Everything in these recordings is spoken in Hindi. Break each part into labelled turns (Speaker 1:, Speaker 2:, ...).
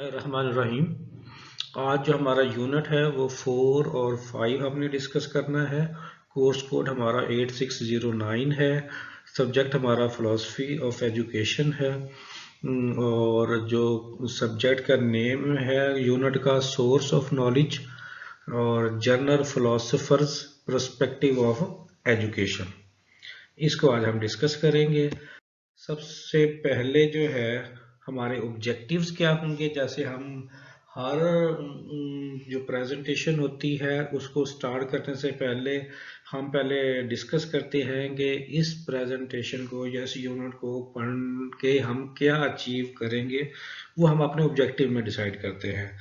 Speaker 1: बिस्मिल्लाहिर्रहमानिर्रहीम। आज जो हमारा यूनिट है वो 4 और 5 हमने डिस्कस करना है। कोर्स कोड हमारा 8609 है। सब्जेक्ट हमारा फ़िलासफ़ी ऑफ एजुकेशन है और जो सब्जेक्ट का नेम है यूनिट का सोर्स ऑफ नॉलेज और general philosophers perspective of education. इसको आज हम डिस्कस करेंगे। सबसे पहले जो है हमारे ऑब्जेक्टिव्स क्या होंगे। जैसे हम हर जो प्रेजेंटेशन होती है उसको स्टार्ट करने से पहले हम पहले डिस्कस करते हैं कि इस प्रेजेंटेशन को या इस यूनिट को पढ़ के हम क्या अचीव करेंगे, वो हम अपने ऑब्जेक्टिव में डिसाइड करते हैं।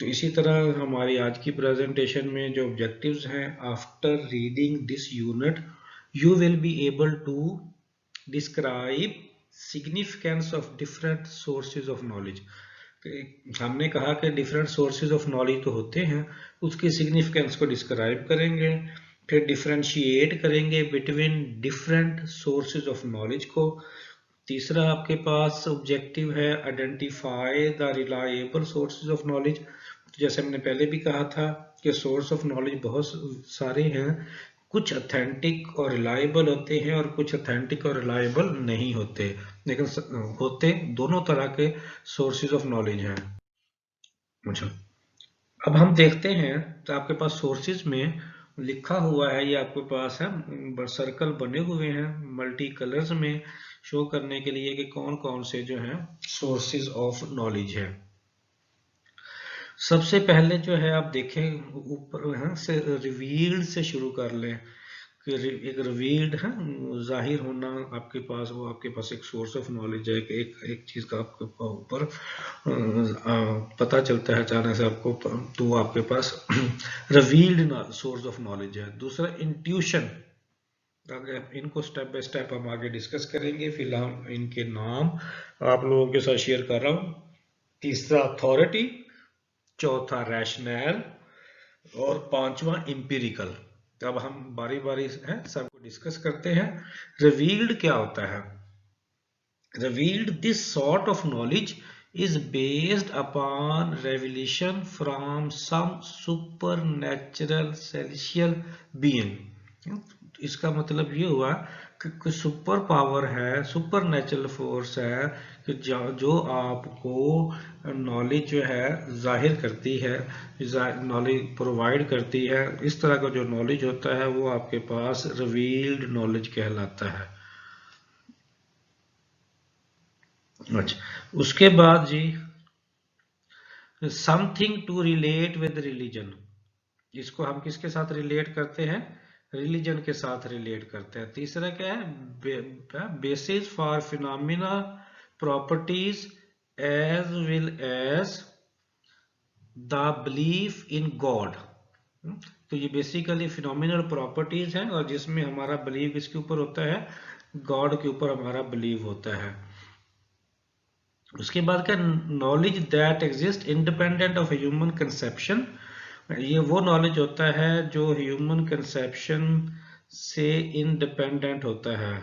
Speaker 1: तो इसी तरह हमारी आज की प्रेजेंटेशन में जो ऑब्जेक्टिव्स हैं, after reading this unit you will be able to describe significance of different sources of knowledge. हमने कहा कि डिफरेंट सोर्सेज ऑफ नॉलेज तो होते हैं, उसकी सिग्निफिकेंस को डिस्क्राइब करेंगे, फिर डिफरेंशिएट करेंगे between different sources of knowledge को। तीसरा आपके पास ऑब्जेक्टिव है identify the reliable sources of knowledge. जैसे हमने पहले भी कहा था कि सोर्स ऑफ नॉलेज बहुत सारे हैं, कुछ अथेंटिक और रिलायबल होते हैं और कुछ अथेंटिक और रिलायबल नहीं होते, लेकिन होते दोनों तरह के सोर्सेज ऑफ नॉलेज हैं। अच्छा, अब हम देखते हैं तो आपके पास सोर्सेज में लिखा हुआ है, ये आपके पास है सर्कल बने हुए हैं मल्टी कलर्स में शो करने के लिए कि कौन कौन से जो हैं सोर्सेज ऑफ नॉलेज है। सबसे पहले जो है आप देखें ऊपर से रिवील्ड से शुरू कर लें कि एक रिवील्ड है जाहिर होना आपके पास, वो आपके पास एक सोर्स ऑफ नॉलेज है कि एक चीज़ का आपके ऊपर पता चलता है अचानक से आपको, तो वो आपके पास रिवील्ड सोर्स ऑफ नॉलेज है। दूसरा इंट्यूशन, इनको स्टेप बाय स्टेप हम आगे डिस्कस करेंगे, फिलहाल इनके नाम आप लोगों के साथ शेयर कर रहा हूँ। तीसरा अथॉरिटी, चौथा रैशनल और पांचवा इंपिरिकल। अब हम बारी बारी है सबको डिस्कस करते हैं। रिवील्ड क्या होता है? Revealed this sort of knowledge is based upon revelation from some supernatural celestial being। इसका मतलब ये हुआ कि सुपर पावर है, सुपर नेचुरल फोर्स है कि जो आपको नॉलेज जो है जाहिर करती है, नॉलेज प्रोवाइड करती है। इस तरह का जो नॉलेज होता है वो आपके पास रिवील्ड नॉलेज कहलाता है। अच्छा, उसके बाद जी something to relate with religion, इसको हम किसके साथ रिलेट करते हैं? रिलीजन के साथ रिलेट करते हैं। तीसरा क्या है? Basis for phenomena properties as well as the belief in God. तो ये बेसिकली फिनोमिनल प्रॉपर्टीज हैं और जिसमें हमारा बिलीव किसके ऊपर होता है? गॉड के ऊपर हमारा बिलीव होता है। उसके बाद क्या? Knowledge that exist independent of human conception, ये वो नॉलेज होता है जो ह्यूमन कंसेप्शन से इंडिपेंडेंट होता है।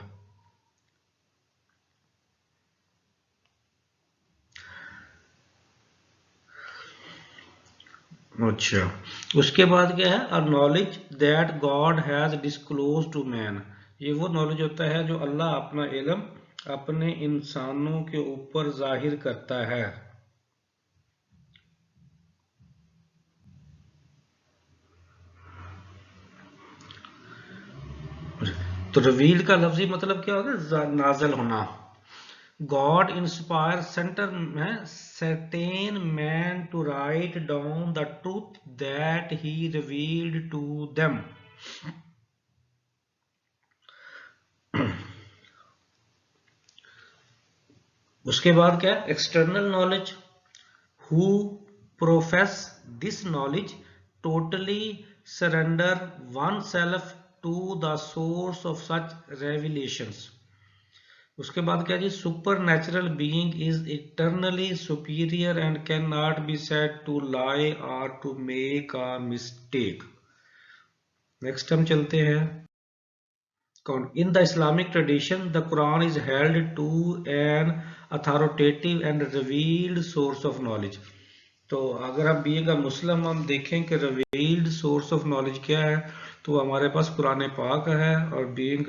Speaker 1: अच्छा, उसके बाद क्या है? A knowledge that God has disclose to man, ये वो नॉलेज होता है जो अल्लाह अपना इल्म अपने इंसानों के ऊपर जाहिर करता है। तो रिवील का लफ्जी मतलब क्या होगा? नाजल होना। God inspired certain men to write down the truth that he revealed to them। उसके बाद क्या? External knowledge, who profess this knowledge totally surrender oneself to the source of such revelations। उसके बाद क्या जी? Supernatural being is eternally superior and can not be said to lie और to make a mistake. Next हम चलते हैं। In the Islamic tradition the Quran is held to an authoritative and revealed source of knowledge. तो अगर हम बीइंग अ मुस्लिम हम देखें कि रिवील्ड सोर्स ऑफ नॉलेज क्या है, तो हमारे पास कुरान पाक है। और बीइंग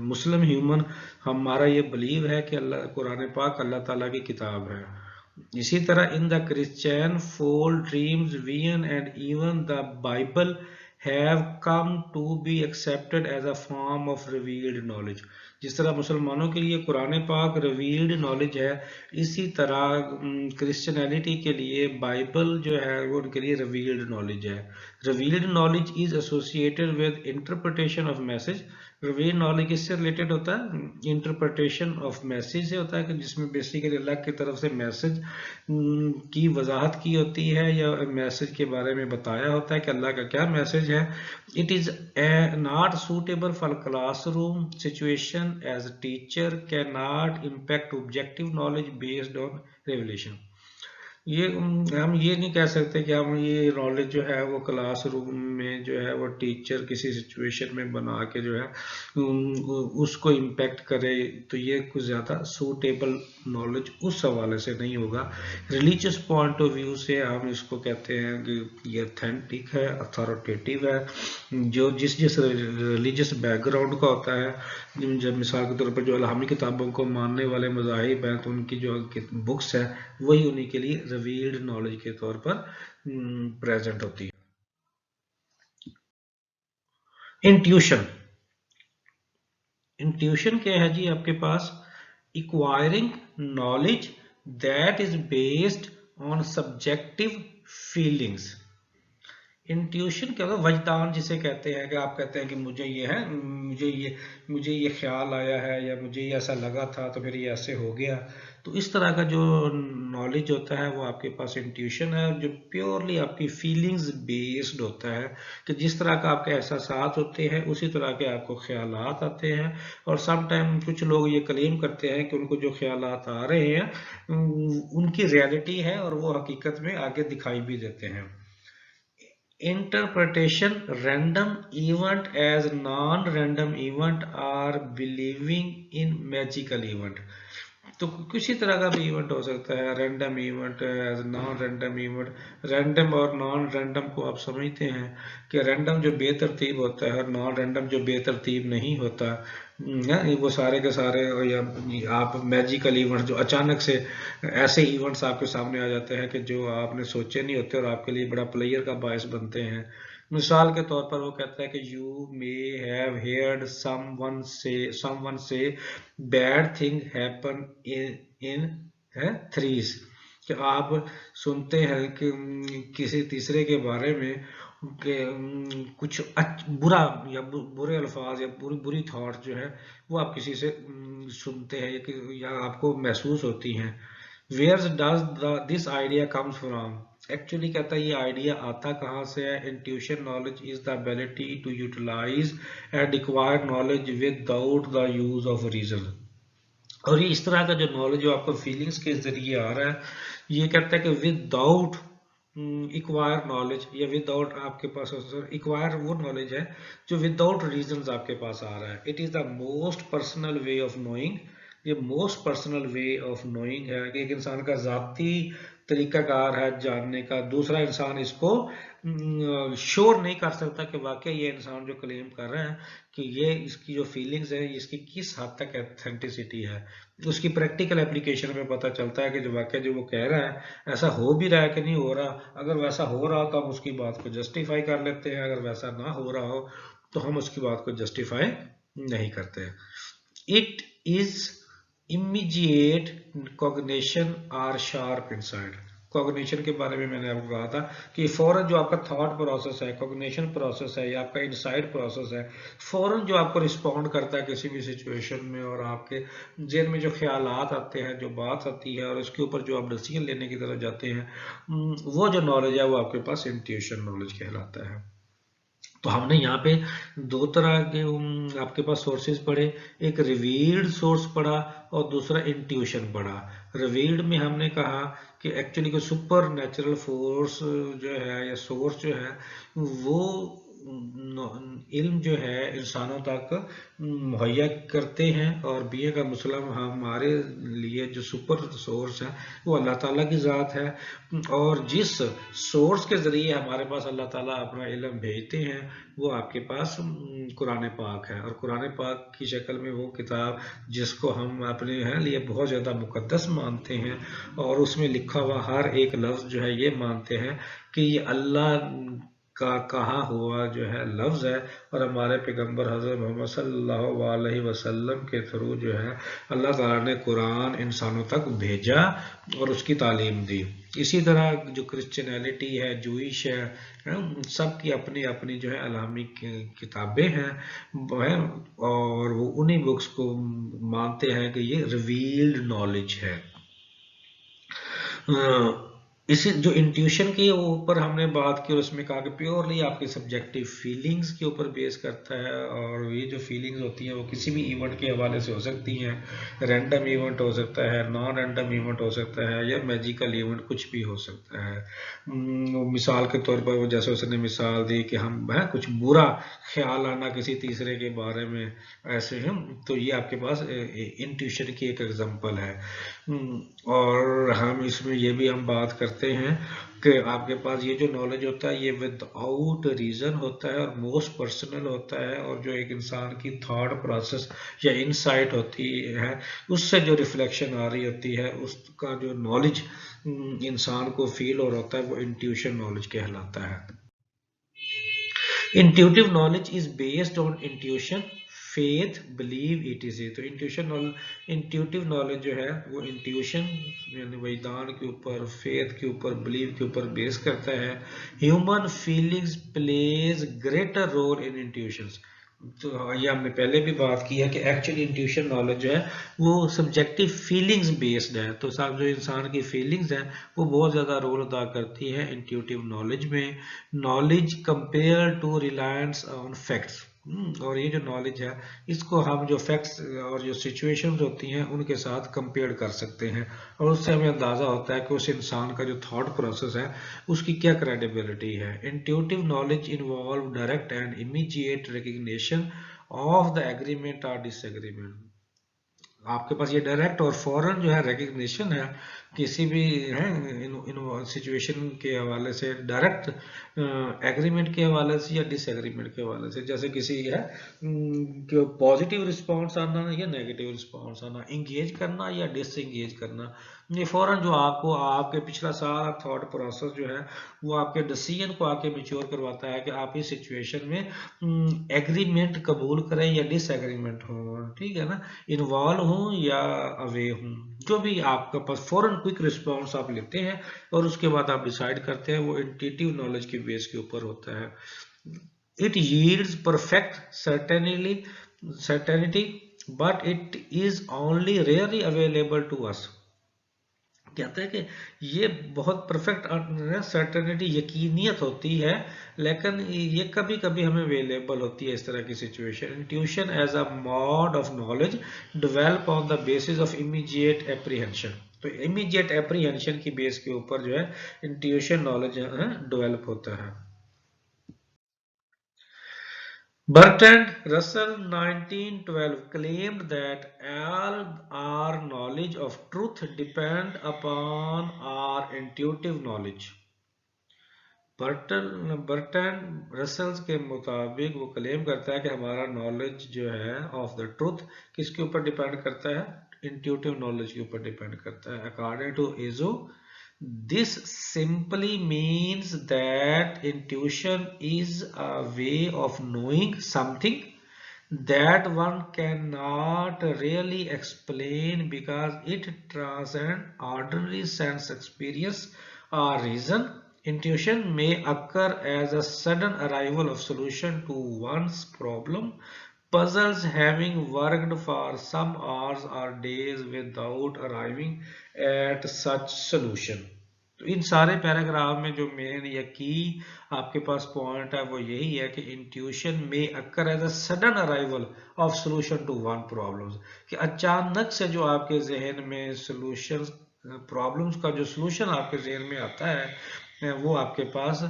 Speaker 1: मुस्लिम ह्यूमन हमारा ये बिलीव है कि अल्लाह कुरान पाक अल्लाह ताला की किताब है। इसी तरह in the Christian fold dreams vision and even the Bible have come to be accepted as a form of revealed knowledge. जिस तरह मुसलमानों के लिए कुरान पाक रिवील्ड नॉलेज है, इसी तरह क्रिश्चियनिटी के लिए बाइबल जो है वो उनके लिए रिवील्ड नॉलेज है। Revealed knowledge is associated with interpretation of message. Revealed knowledge किससे रिलेटेड होता है? इंटरप्रिटेशन ऑफ मैसेज से होता है, कि जिसमें बेसिकली अल्लाह की तरफ से मैसेज की वजाहत की होती है या मैसेज के बारे में बताया होता है कि अल्लाह का क्या मैसेज है। It is not suitable for classroom situation as teacher can not impact objective knowledge based on revelation. ये हम ये नहीं कह सकते कि हम ये नॉलेज जो है वो क्लासरूम में जो है वो टीचर किसी सिचुएशन में बना के जो है उसको इम्पेक्ट करे, तो ये कुछ ज़्यादा सूटेबल नॉलेज उस हवाले से नहीं होगा। रिलीजियस पॉइंट ऑफ व्यू से हम इसको कहते हैं कि ये ऑथेंटिक है, अथॉरिटेटिव है। जो जिस जिस रिलीजियस बैकग्राउंड का होता है, जब मिसाल के तौर पर जो इस्लामी किताबों को मानने वाले मज़ाहिब हैं, तो उनकी जो बुक्स है वही उन्हीं के लिए रिवील्ड नॉलेज के तौर पर प्रेजेंट होती है। इंट्यूशन, इंट्यूशन क्या है जी आपके पास? Acquiring knowledge that is based on subjective feelings. Intuition क्या होता है? वजदान जिसे कहते हैं, कि आप कहते हैं कि मुझे ये है, मुझे ये ख्याल आया है या मुझे ये ऐसा लगा था तो फिर ये ऐसे हो गया। तो इस तरह का जो नॉलेज होता है वो आपके पास इंट्यूशन है, जो प्योरली आपकी फीलिंग्स बेस्ड होता है, कि जिस तरह का आपके एहसास होते हैं उसी तरह के आपको ख्यालात आते हैं। और सम टाइम कुछ लोग ये क्लेम करते हैं कि उनको जो ख्यालात आ रहे हैं उनकी रियलिटी है और वो हकीकत में आगे दिखाई भी देते हैं। Interpretation random event as non-random event or believing in magical event। तो किसी तरह का भी इवेंट हो सकता है, random event as non random event. Random और नॉन रैंडम को आप समझते हैं कि रैंडम जो बेतरतीब होता है और नॉन रैंडम जो बेतरतीब नहीं होता, वो सारे के सारे, या आप मैजिकल इवेंट जो अचानक से ऐसे इवेंट्स आपके सामने आ जाते हैं कि जो आपने सोचे नहीं होते और आपके लिए बड़ा प्लेयर का बायस बनते हैं। मिसाल के तौर पर वो कहता है कि you may have heard someone say bad thing happen in threes, कि आप सुनते हैं कि किसी तीसरे के बारे में कि कुछ बुरा या बुरे अल्फाज या बुरी थॉट जो है वो आप किसी से सुनते हैं या आपको महसूस होती हैं। Where does this idea comes from? Actually कहता है ये आइडिया आता कहाँ से है? Intuition knowledge is the ability to utilize and acquire knowledge without the use of reason. और ये इस तरह का जो नॉलेज जो आपको फीलिंग्स के जरिए आ रहा है, ये कहता है कि विदाउट इक्वायर नॉलेज या विदाउट आपके पास इक्वायर वो नॉलेज है जो विदाउट रीजंस आपके पास आ रहा है। It is the most personal way of knowing. ये most personal way of knowing है कि एक इंसान का जाती तरीकाकार है जानने का, दूसरा इंसान इसको श्योर नहीं कर सकता कि वाकई ये इंसान जो क्लेम कर रहा है कि ये इसकी जो फीलिंग्स है इसकी किस हद तक एथेंटिसिटी है। उसकी प्रैक्टिकल एप्लीकेशन में पता चलता है कि जो वाकई जो वो कह रहा है ऐसा हो भी रहा है कि नहीं हो रहा। अगर वैसा हो रहा तो हम उसकी बात को जस्टिफाई कर लेते हैं, अगर वैसा ना हो रहा हो तो हम उसकी बात को जस्टिफाई नहीं करते। It is immediate cognition or sharp inside. Cognition के बारे में मैंने आपको कहा था कि फौरन जो आपका थॉट प्रोसेस है, कॉग्निशन प्रोसेस है या आपका इनसाइड प्रोसेस है, फौरन जो आपको रिस्पॉन्ड करता है किसी भी सिचुएशन में, और आपके जेल में जो ख्यालात आते हैं, जो बात आती है और उसके ऊपर जो आप डिसीजन लेने की तरफ जाते हैं, वो जो नॉलेज है वो आपके पास इंट्यूशन नॉलेज कहलाता है। तो हमने यहाँ पे दो तरह के आपके पास सोर्सेज पढ़े, एक रिवील्ड सोर्स पढ़ा और दूसरा इंट्यूशन पढ़ा। रिवील्ड में हमने कहा कि एक्चुअली कोई सुपर नेचुरल फोर्स जो है या सोर्स जो है वो इल्म जो है इंसानों तक मुहैया करते हैं, और बीए का मुस्लिम हमारे लिए जो सुपर सोर्स है वो अल्लाह ताला की ज़ात है, और जिस सोर्स के ज़रिए हमारे पास अल्लाह ताला अपना इल्म भेजते हैं वो आपके पास कुरान पाक है। और कुरान पाक की शक्ल में वो किताब जिसको हम अपने लिए बहुत ज़्यादा मुकद्दस मानते हैं, और उसमें लिखा हुआ हर एक लफ्ज़ जो है ये मानते हैं कि ये अल्लाह का कहा हुआ जो है लफ्ज़ है, और हमारे पैगंबर हज़रत मोहम्मद सल्लल्लाहु अलैहि वसल्लम के थ्रू जो है अल्लाह ताला ने कुरान इंसानों तक भेजा और उसकी तालीम दी। इसी तरह जो क्रिश्चियनिटी है, जूइश है, सबकी अपनी अपनी जो है अलामी किताबें हैं, और वो उन्हीं बुक्स को मानते हैं कि ये रिवील्ड नॉलेज है। इसी जो इंट्यूशन के ऊपर हमने बात की, उसमें कहा कि प्योरली आपकी सब्जेक्टिव फीलिंग्स के ऊपर बेस करता है, और ये जो फीलिंग्स होती हैं वो किसी भी इवेंट के हवाले से हो सकती हैं। रैंडम इवेंट हो सकता है, नॉन रैंडम इवेंट हो सकता है, या मैजिकल इवेंट, कुछ भी हो सकता है। मिसाल के तौर पर वो जैसे उसने मिसाल दी कि हम है कुछ बुरा ख्याल आना किसी तीसरे के बारे में, ऐसे हैं, तो ये आपके पास इंट्यूशन की एक एग्जांपल है। और हम इसमें ये भी हम बात करते हैं कि आपके पास ये जो नॉलेज होता है ये विदाउट रीज़न होता है और मोस्ट पर्सनल होता है, और जो एक इंसान की थॉट प्रोसेस या इनसाइट होती है उससे जो रिफ्लेक्शन आ रही होती है, उसका जो नॉलेज इंसान को फील हो रहा होता है वो इंट्यूशन नॉलेज कहलाता है। Intuitive knowledge is based on intuition, faith, believe, etc। तो इंट्यूटिव नॉलेज जो है वो इंट्यूशन यानी वैदान के ऊपर, फेथ के ऊपर, बिलीव के ऊपर बेस करता है। Human feelings plays greater role in intuitions. तो ये हमने पहले भी बात की है कि एक्चुअली इंट्यूशन नॉलेज जो है वो सब्जेक्टिव फीलिंग्स बेस्ड है, तो सब जो इंसान की फीलिंग्स हैं वो बहुत ज़्यादा रोल अदा करती है इंट्यूटिव नॉलेज में। Knowledge compare to reliance on facts, और ये जो नॉलेज है इसको हम जो फैक्ट्स और जो सिचुएशंस होती हैं उनके साथ कंपेयर कर सकते हैं, और उससे हमें अंदाज़ा होता है कि उस इंसान का जो थॉट प्रोसेस है उसकी क्या क्रेडिबिलिटी है। Intuitive knowledge involve direct and immediate recognition of the agreement और डिसएग्रीमेंट। आपके पास ये डायरेक्ट और फौरन जो है रिकग्निशन है किसी भी है इन सिचुएशन के हवाले से, डायरेक्ट एग्रीमेंट के हवाले से या डिसएग्रीमेंट के हवाले से। जैसे किसी है कि पॉजिटिव रिस्पांस आना या नेगेटिव रिस्पांस आना, इंगेज करना या डिसएंगेज करना, ये फौरन जो आपको आपके पिछला सारा थॉट प्रोसेस जो है वो आपके डिसीजन को आके मैच्योर करवाता है कि आप इस सिचुएशन में एग्रीमेंट कबूल करें या डिसएग्रीमेंट हो, ठीक है ना, इन्वॉल्व हूँ या अवे हूँ, जो भी आपका पास फौरन क्विक रिस्पॉन्स आप लेते हैं और उसके बाद आप डिसाइड करते हैं, वो इंट्यूटिव नॉलेज के बेस के ऊपर होता है। It yields perfect certainty but it is only rarely available to us. कहते हैं कि ये बहुत परफेक्ट सर्टेनिटी, यकीनियत होती है, लेकिन ये कभी कभी हमें अवेलेबल होती है इस तरह की situation. Intuition as a mode of knowledge develop on the basis of immediate apprehension. तो इमीडिएट एप्रीहेंशन की बेस के ऊपर जो है इंट्यूशन नॉलेज डेवलप होता है। Bertrand Russell 1912 claimed that all our knowledge of truth depend upon our intuitive knowledge. Burton Russell's के मुताबिक वो क्लेम करता है कि हमारा नॉलेज जो है ऑफ द ट्रूथ किसके ऊपर डिपेंड करता है, इंट्यूटिव नॉलेज के ऊपर डिपेंड करता है। अकॉर्डिंग टू एजो, this simply means that intuition is a way of knowing something that one cannot really explain because it transcends ordinary sense experience or reason. Intuition may occur as a sudden arrival of solution to one's problem, puzzles having worked for some hours or days without arriving at such solution. तो इन सारे पैराग्राफ में जो मेन या की आपके पास पॉइंट है वो यही है कि इंट्यूशन में occur as a sudden arrival of solution to one problems, कि अचानक से जो आपके जहन में सोल्यूशन प्रॉब्लम्स का जो सोल्यूशन आपके जहन में आता है वो आपके पास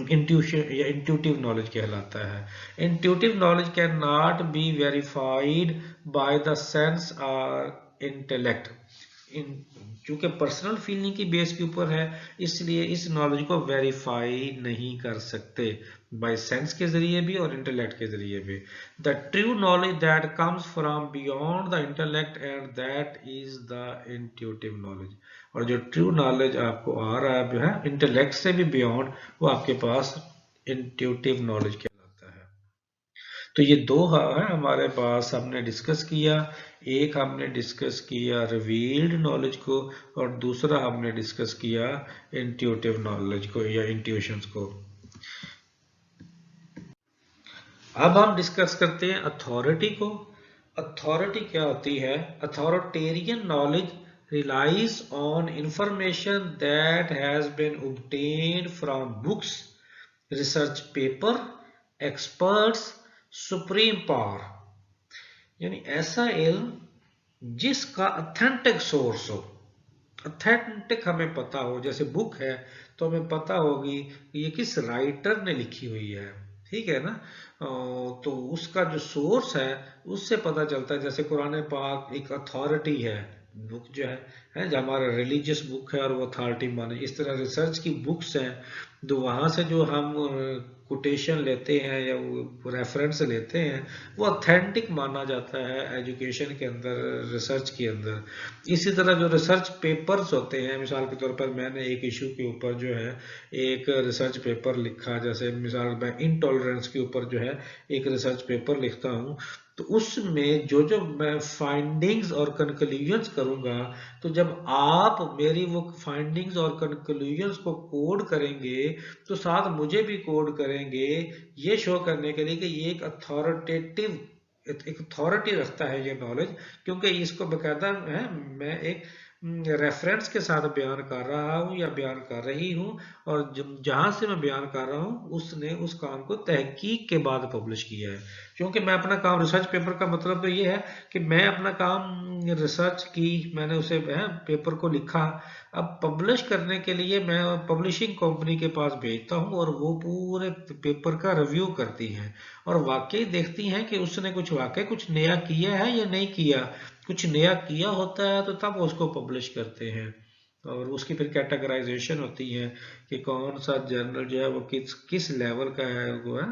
Speaker 1: इंट्यूशन या इंट्यूटिव नॉलेज कहलाता है। Intuitive knowledge can not be verified by the sense और इंटेलेक्ट। चूंकि पर्सनल फीलिंग की बेस के ऊपर है, इसलिए इस नॉलेज को वेरीफाई नहीं कर सकते बाय सेंस के जरिए भी और इंटेलेक्ट के जरिए भी। The true knowledge that comes from beyond the intellect and that is the intuitive knowledge. और जो ट्रू नॉलेज आपको आ रहा है जो है इंटेलेक्ट से भी बियॉन्ड, वो आपके पास इंट्यूटिव नॉलेज कहलाता है। तो ये दो है हमारे पास, हमने डिस्कस किया। एक हमने डिस्कस किया रिवील्ड नॉलेज को, और दूसरा हमने डिस्कस किया इंट्यूटिव नॉलेज को या इंट्यूशंस को। अब हम डिस्कस करते हैं अथॉरिटी को। अथॉरिटी क्या होती है? Authoritarian knowledge relies on information that has been obtained from books, research paper, experts, supreme power। यानी ऐसा इल्म जिसका ऑथेंटिक सोर्स हो, ऑथेंटिक हमें पता हो। जैसे बुक है तो हमें पता होगी कि ये किस राइटर ने लिखी हुई है, ठीक है ना। तो उसका जो सोर्स है उससे पता चलता है। जैसे कुरान पाक एक अथॉरिटी है, बुक जो है जो हमारा रिलीजियस बुक है और वो अथॉरिटी माने। इस तरह रिसर्च की बुक्स हैं, तो वहाँ से जो हम कोटेशन लेते हैं या वो रेफरेंस लेते हैं, वो ऑथेंटिक माना जाता है एजुकेशन के अंदर, रिसर्च के अंदर। इसी तरह जो रिसर्च पेपर्स होते हैं, मिसाल के तौर पर मैंने एक इशू के ऊपर जो है एक रिसर्च पेपर लिखा, जैसे मिसाल मैं इंटॉलरेंस के ऊपर जो है एक रिसर्च पेपर लिखता हूँ, तो उसमें जो जो मैं फाइंडिंग्स और कंक्लूजन्स करूंगा, तो जब आप मेरी वो फाइंडिंग्स और कंक्लूजन्स को कोड करेंगे, तो साथ मुझे भी कोड करेंगे, ये शो करने के लिए कि ये एक अथॉरिटेटिव, एक अथॉरिटी रखता है ये नॉलेज, क्योंकि इसको बकायदा है मैं एक रेफरेंस के साथ बयान कर रहा हूँ या बयान कर रही हूँ, और जहां से मैं बयान कर रहा हूँ उसने उस काम को तहकीक के बाद पब्लिश किया है। क्योंकि मैं अपना काम, रिसर्च पेपर का मतलब तो ये है कि मैं अपना काम रिसर्च की, मैंने उसे पेपर को लिखा, अब पब्लिश करने के लिए मैं पब्लिशिंग कंपनी के पास भेजता हूँ, और वो पूरे पेपर का रिव्यू करती हैं और वाकई देखती हैं कि उसने वाकई कुछ नया किया है या नहीं किया। कुछ नया किया होता है तो तब उसको पब्लिश करते हैं। और उसकी फिर कैटेगराइजेशन होती है कि कौन सा जर्नल जो है वो किस किस लेवल का है वो है।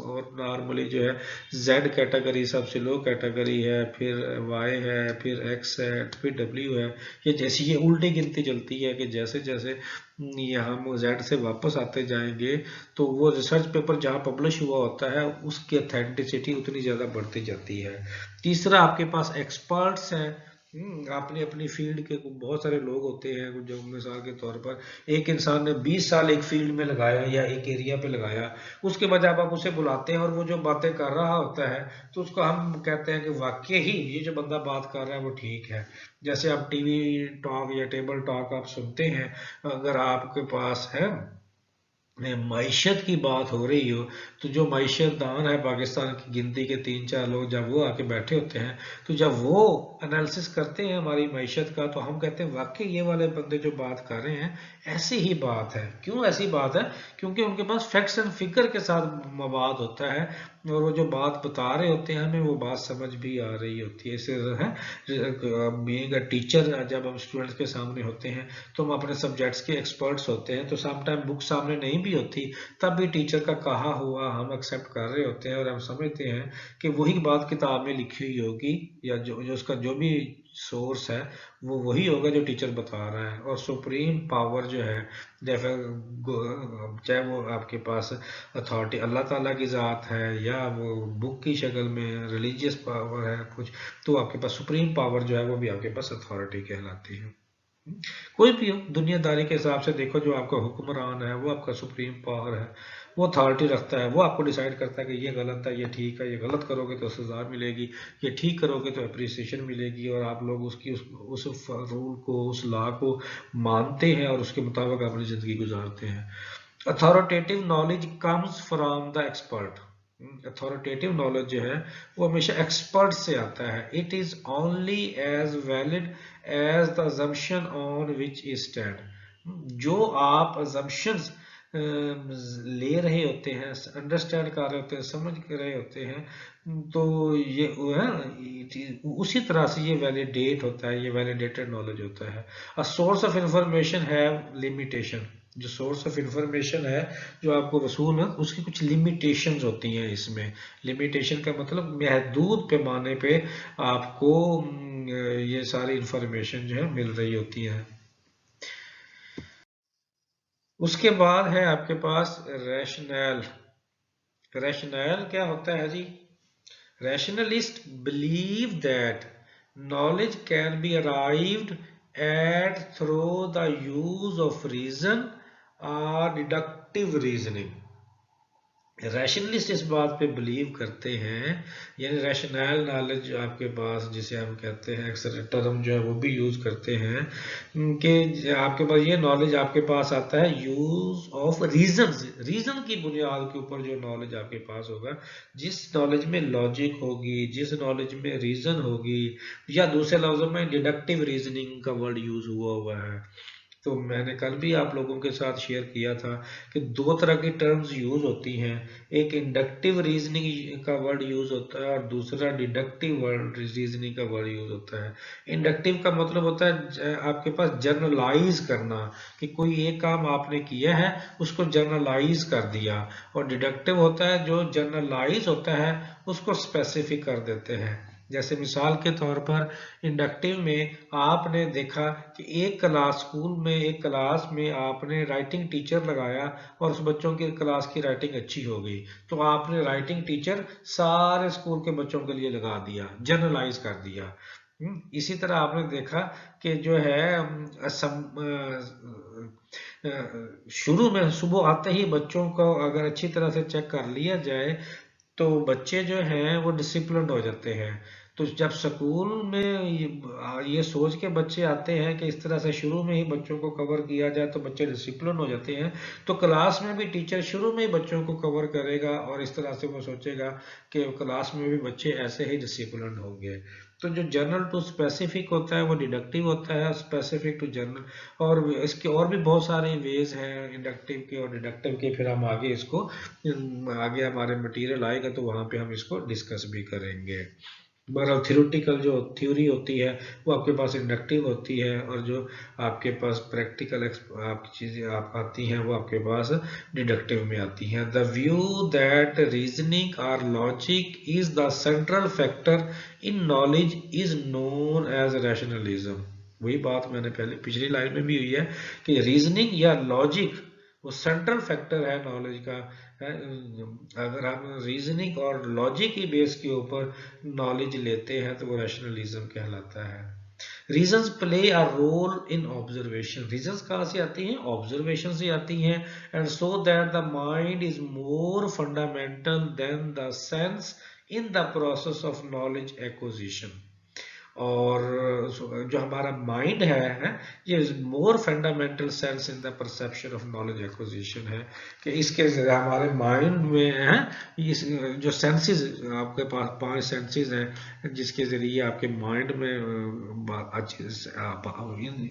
Speaker 1: और नॉर्मली जो है जेड कैटेगरी सबसे लो कैटेगरी है, फिर वाई है, फिर एक्स है, फिर डब्ल्यू है। ये जैसी ये उल्टी गिनती चलती है कि जैसे जैसे ये हम जेड से वापस आते जाएंगे, तो वो रिसर्च पेपर जहाँ पब्लिश हुआ होता है उसकी अथेंटिसिटी उतनी ज़्यादा बढ़ती जाती है। तीसरा आपके पास एक्सपर्ट्स हैं। अपनी अपनी फील्ड के बहुत सारे लोग होते हैं, जो मिसाल के तौर पर एक इंसान ने 20 साल एक फील्ड में लगाया या एक एरिया पे लगाया, उसके बाद जब आप उसे बुलाते हैं और वो जो बातें कर रहा होता है, तो उसको हम कहते हैं कि वाकई ही ये जो बंदा बात कर रहा है वो ठीक है। जैसे आप टीवी टॉक या टेबल टॉक आप सुनते हैं, अगर आपके पास है मईशत की बात हो रही हो, तो जो मईशत दान है पाकिस्तान की गिनती के 3-4 लोग जब वो आके बैठे होते हैं, तो जब वो एनालिसिस करते हैं हमारी मईशत का, तो हम कहते हैं वाकई ये वाले बंदे जो बात कर रहे हैं ऐसी ही बात है। क्यों ऐसी बात है? क्योंकि उनके पास फैक्ट्स एंड फिगर के साथ मवाद होता है, और वो जो बात बता रहे होते हैं हमें वो बात समझ भी आ रही होती है। इससे है बीइंग अ टीचर, जब हम स्टूडेंट्स के सामने होते हैं तो हम अपने सब्जेक्ट्स के एक्सपर्ट्स होते हैं, तो समटाइम बुक सामने नहीं भी होती, तब भी टीचर का कहा हुआ हम एक्सेप्ट कर रहे होते हैं, और हम समझते हैं कि वही बात किताब में लिखी हुई होगी, या जो उसका जो भी सोर्स है वो वही होगा जो टीचर बता रहा है। और सुप्रीम पावर जो है, जैसे चाहे वो आपके पास अथॉरिटी अल्लाह ताला की ज़ात है या वो बुक की शक्ल में रिलीजियस पावर है कुछ, तो आपके पास सुप्रीम पावर जो है वो भी आपके पास अथॉरिटी कहलाती है। कोई भी हो, दुनियादारी के हिसाब से देखो, जो आपका हुक्मरान है वो आपका सुप्रीम पावर है, वो अथॉरिटी रखता है, वो आपको डिसाइड करता है कि ये गलत है, ये ठीक है, ये गलत करोगे तो सजा मिलेगी, ये ठीक करोगे तो अप्रिसिएशन मिलेगी, और आप लोग उसकी उस रूल को, उस लॉ को मानते हैं और उसके मुताबिक अपनी ज़िंदगी गुजारते हैं। Authoritative knowledge comes from the expert. Authoritative knowledge जो है वो हमेशा एक्सपर्ट से आता है। It is only as valid as the assumption on which is stand. जो आप assumptions ले रहे होते हैं, अंडरस्टैंड कर रहे होते हैं, समझ रहे होते हैं, तो ये वो है उसी तरह से ये वैलिडेट होता है, ये वैलिडेटेड नॉलेज होता है। अ सोर्स ऑफ इंफॉर्मेशन है लिमिटेशन, जो सोर्स ऑफ इंफॉर्मेशन है जो आपको वसूल है उसकी कुछ लिमिटेशंस होती हैं। इसमें लिमिटेशन का मतलब महदूद पैमाने पे आपको ये सारी इंफॉर्मेशन जो है मिल रही होती है। उसके बाद है आपके पास रैशनल। रैशनल क्या होता है जी? Rationalists believe that knowledge can be arrived at through the use of reason or deductive reasoning. Rationalist इस बात पे बिलीव करते हैं, यानी रैशनल नॉलेज जो आपके पास जिसे हम कहते हैं, अक्सर टर्म जो है वो भी यूज करते हैं कि आपके पास ये नॉलेज आपके पास आता है यूज ऑफ रीजन। रीजन की बुनियाद के ऊपर जो नॉलेज आपके पास होगा, जिस नॉलेज में लॉजिक होगी, जिस नॉलेज में रीजन होगी, या दूसरे लफ्जों में डिडक्टिव रीजनिंग का वर्ड यूज हुआ है। तो मैंने कल भी आप लोगों के साथ शेयर किया था कि दो तरह की टर्म्स यूज होती हैं, एक इंडक्टिव रीजनिंग का वर्ड यूज होता है और दूसरा डिडक्टिव वर्ड रीजनिंग का वर्ड यूज होता है। इंडक्टिव का मतलब होता है आपके पास जनरलाइज करना, कि कोई एक काम आपने किया है उसको जनरलाइज कर दिया, और डिडक्टिव होता है जो जनरलाइज होता है उसको स्पेसिफिक कर देते हैं। जैसे मिसाल के तौर पर इंडक्टिव में आपने देखा कि एक क्लास स्कूल में, एक क्लास में आपने राइटिंग टीचर लगाया और उस बच्चों की क्लास की राइटिंग अच्छी हो गई, तो आपने राइटिंग टीचर सारे स्कूल के बच्चों के लिए लगा दिया, जनरलाइज कर दिया। इसी तरह आपने देखा कि जो है शुरू में सुबह आते ही बच्चों को अगर अच्छी तरह से चेक कर लिया जाए तो बच्चे जो हैं वो डिसिप्लिन हो जाते हैं। तो जब स्कूल में ये सोच के बच्चे आते हैं कि इस तरह से शुरू में ही बच्चों को कवर किया जाए तो बच्चे डिसिप्लिन हो जाते हैं, तो क्लास में भी टीचर शुरू में ही बच्चों को कवर करेगा और इस तरह से वो सोचेगा कि क्लास में भी बच्चे ऐसे ही डिसिप्लिन होंगे। तो जो जनरल टू स्पेसिफिक होता है वो डिडक्टिव होता है, स्पेसिफिक टू जनरल। और इसके और भी बहुत सारे वेज हैं इंडक्टिव के और डिडक्टिव के, फिर हम आगे इसको आगे हमारे मटेरियल आएगा तो वहां पे हम इसको डिस्कस भी करेंगे। बहरहाल थ्योरेटिकल जो थ्योरी होती है वो आपके पास इंडक्टिव होती है, और जो आपके पास प्रैक्टिकल आपकी चीज़ें आप आती हैं वो आपके पास डिडक्टिव में आती हैं। द व्यू दैट रीजनिंग और logic is the central factor in knowledge is known as rationalism. वही बात मैंने पहले पिछली लाइन में भी हुई है कि रीजनिंग या लॉजिक वो सेंट्रल फैक्टर है नॉलेज का है। अगर हम रीजनिंग और लॉजिक की बेस के ऊपर नॉलेज लेते हैं तो वो रैशनलिज्म कहलाता है। Reasons play a role in observation. Reasons कहाँ से आती हैं? ऑब्जर्वेशन से आती हैं। And so that the mind is more fundamental than the sense in the process of knowledge acquisition. और जो हमारा माइंड है ये more fundamental sense in the perception of knowledge acquisition है, कि इसके हमारे माइंड में है इस जो सेंसेस आपके पास 5 सेंसेस हैं जिसके जरिए आपके माइंड में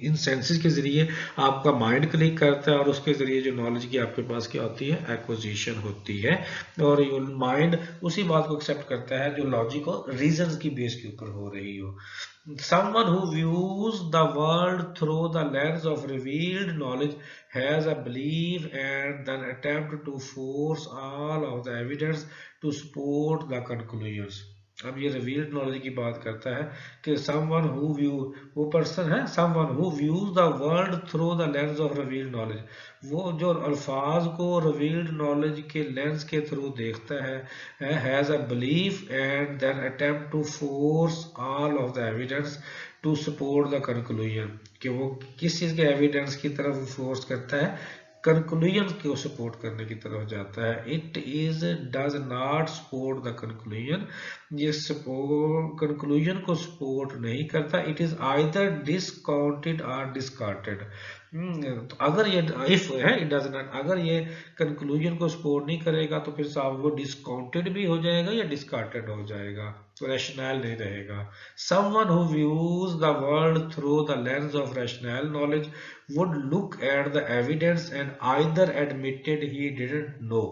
Speaker 1: इन सेंसेस के जरिए आपका माइंड क्लिक करता है और उसके जरिए जो नॉलेज की आपके पास क्या होती है, एक्विजिशन होती है। और माइंड उसी बात को एक्सेप्ट करता है जो लॉजिक और रीजन की बेस के ऊपर हो रही हो। Someone who views the world through the lens of revealed knowledge has a belief and then attempt to force all of the evidence to support the conclusions. अब ये रिवील्ड नॉलेज की बात करता है कि someone who view, वो पर्सन है someone who views the world through the lens of revealed knowledge, वो जो अल्फाज को रिवील्ड नॉलेज के लेंस के थ्रू देखता है, has a belief and then attempt to force all of the evidence to support the conclusion, कि वो किस चीज के एविडेंस की तरफ फोर्स करता है, कंक्लूजन को सपोर्ट करने की तरफ जाता है। It is does not support the conclusion, ये कंक्लूजन को सपोर्ट नहीं करता। इट इज आइदर डिसकाउंटेड और डिस्कार्टेड। तो अगर ये इफ है इट डज नॉट, अगर ये कंक्लूजन को सपोर्ट नहीं करेगा तो फिर साहब वो डिस्काउंटेड भी हो जाएगा या डिस्कार्टेड हो जाएगा, तो रैशनल नहीं रहेगा। Someone who views the world through the lens of rational knowledge, would look at the evidence and either admitted he didn't know,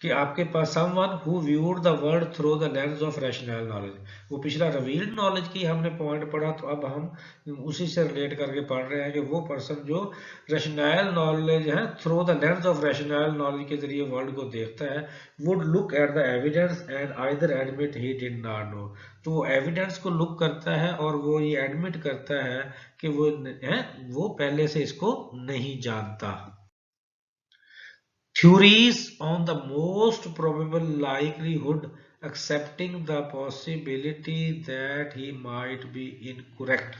Speaker 1: कि आपके पास someone who viewed the world through the lens of rational knowledge। वो पिछला revealed knowledge की हमने पॉइंट पढ़ा, तो अब हम उसी से रिलेट करके पढ़ रहे हैं कि वो पर्सन जो rational knowledge है through the lens of rational knowledge के जरिए वर्ल्ड को देखता है, would look at the evidence and either admit he did not know। तो वो एविडेंस को लुक करता है और वो ये एडमिट करता है कि वो पहले से इसको नहीं जानता। Theories on the most probable likelihood, accepting the possibility that he might be incorrect।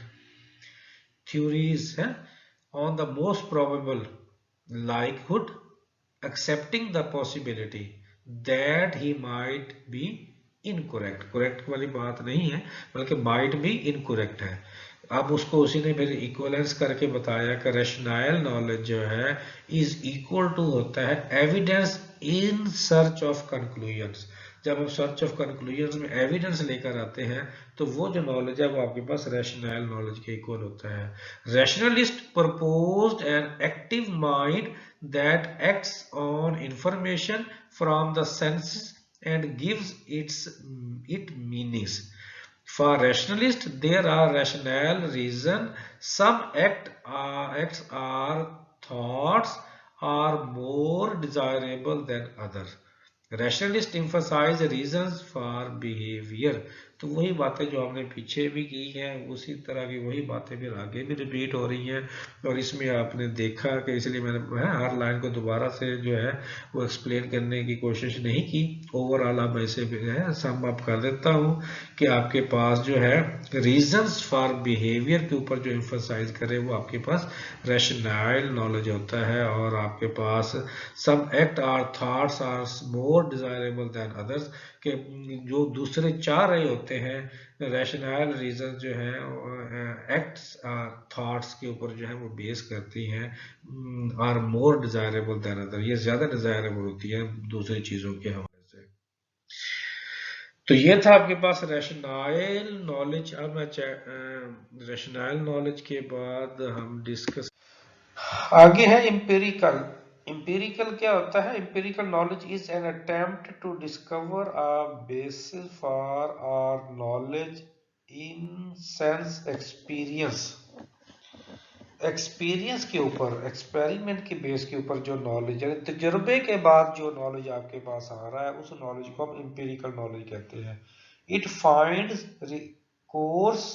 Speaker 1: Theories on the most probable likelihood, accepting the possibility that he might be incorrect। correct वाली बात नहीं है, बल्कि might be incorrect है। अब उसको उसी ने फिर इक्वलेंस करके बताया कि रैशनल नॉलेज जो है इज इक्वल टू होता है evidence in search of conclusions. जब हम सर्च ऑफ कंक्लूजन्स में एविडेंस लेकर आते हैं तो वो जो नॉलेज है वो आपके पास रैशनल नॉलेज के इक्वल होता है। Rationalist proposed an active mind that acts on information from the senses and gives it meanings। For rationalists, there are rational reasons. Some acts or thoughts are more desirable than others। Rationalists emphasize reasons for behavior। तो वही बातें जो हमने पीछे भी की हैं उसी तरह की वही बातें फिर आगे भी रिपीट हो रही हैं, और इसमें आपने देखा कि इसलिए मैंने हर लाइन को दोबारा से जो है वो एक्सप्लेन करने की कोशिश नहीं की। ओवरऑल आप ऐसे सम अप कर देता हूँ कि आपके पास जो है रीजंस फॉर बिहेवियर के ऊपर जो एम्फसाइज करे वो आपके पास रैशनल नॉलेज होता है, और आपके पास some act or thoughts are more desirable than others, के जो दूसरे चाह रहे होते हैं रैशनल रीजन जो है एक्ट्स थॉट्स के ऊपर जो है वो बेस करती हैं, are more desirable than other, ये ज्यादा डिजायरेबल होती है दूसरी चीजों के हवाले से। तो ये था आपके पास रैशनल नॉलेज। अब मैं रैशनल नॉलेज के बाद हम डिस्कस आगे है एम्पिरिकल। एम्पिरिकल क्या होता है? Empirical knowledge is an attempt to discover a basis for our knowledge in sense experience. Experience के ऊपर, एक्सपेरिमेंट के बेस के ऊपर जो नॉलेज है, तजुर्बे के बाद जो नॉलेज आपके पास आ रहा है उस नॉलेज को हम एम्पिरिकल नॉलेज कहते हैं। It finds course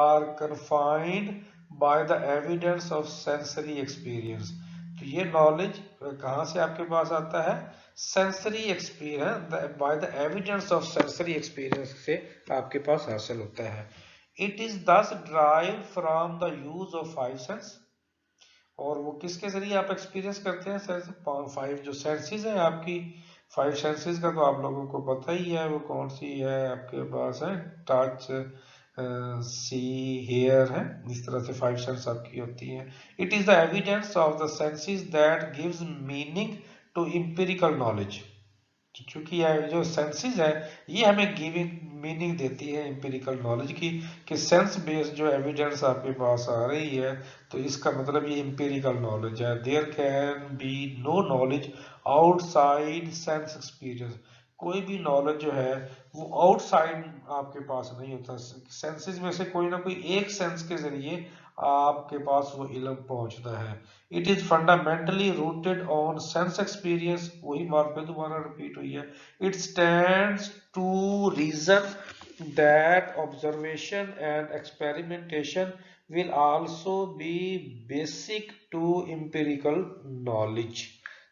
Speaker 1: or confined by the evidence of sensory experience. तो ये नॉलेज कहाँ से आपके पास आता है? Sensory experience, by the evidence of sensory experience से आपके पास हासिल होता है। It is thus derive from the use of five sense. और वो किसके जरिए आप एक्सपीरियंस करते हैं? फाइव जो सेंसेस है आपकी, फाइव सेंसेस का तो आप लोगों को पता ही है वो कौन सी है आपके पास है, टच, सी, हेयर है, इस तरह से फाइव सेंस आपकी होती है। It is the evidence of the senses that gives meaning to empirical knowledge. क्योंकि जो सेंसेस है ये हमें गिविंग मीनिंग देती है एम्पिरिकल नॉलेज की, कि सेंस बेस्ड जो एविडेंस आपके पास आ रही है तो इसका मतलब ये एम्पिरिकल नॉलेज है। There can be no knowledge outside sense experience. कोई भी नॉलेज जो है वो आउटसाइड आपके पास नहीं होता, सेंसेस में से कोई ना कोई एक सेंस के जरिए आपके पास वो इल्म पहुंचता है। It is fundamentally rooted on sense experience. वही बात पे दोबारा रिपीट हुई है। It stands to reason that observation and experimentation will also be basic to empirical knowledge।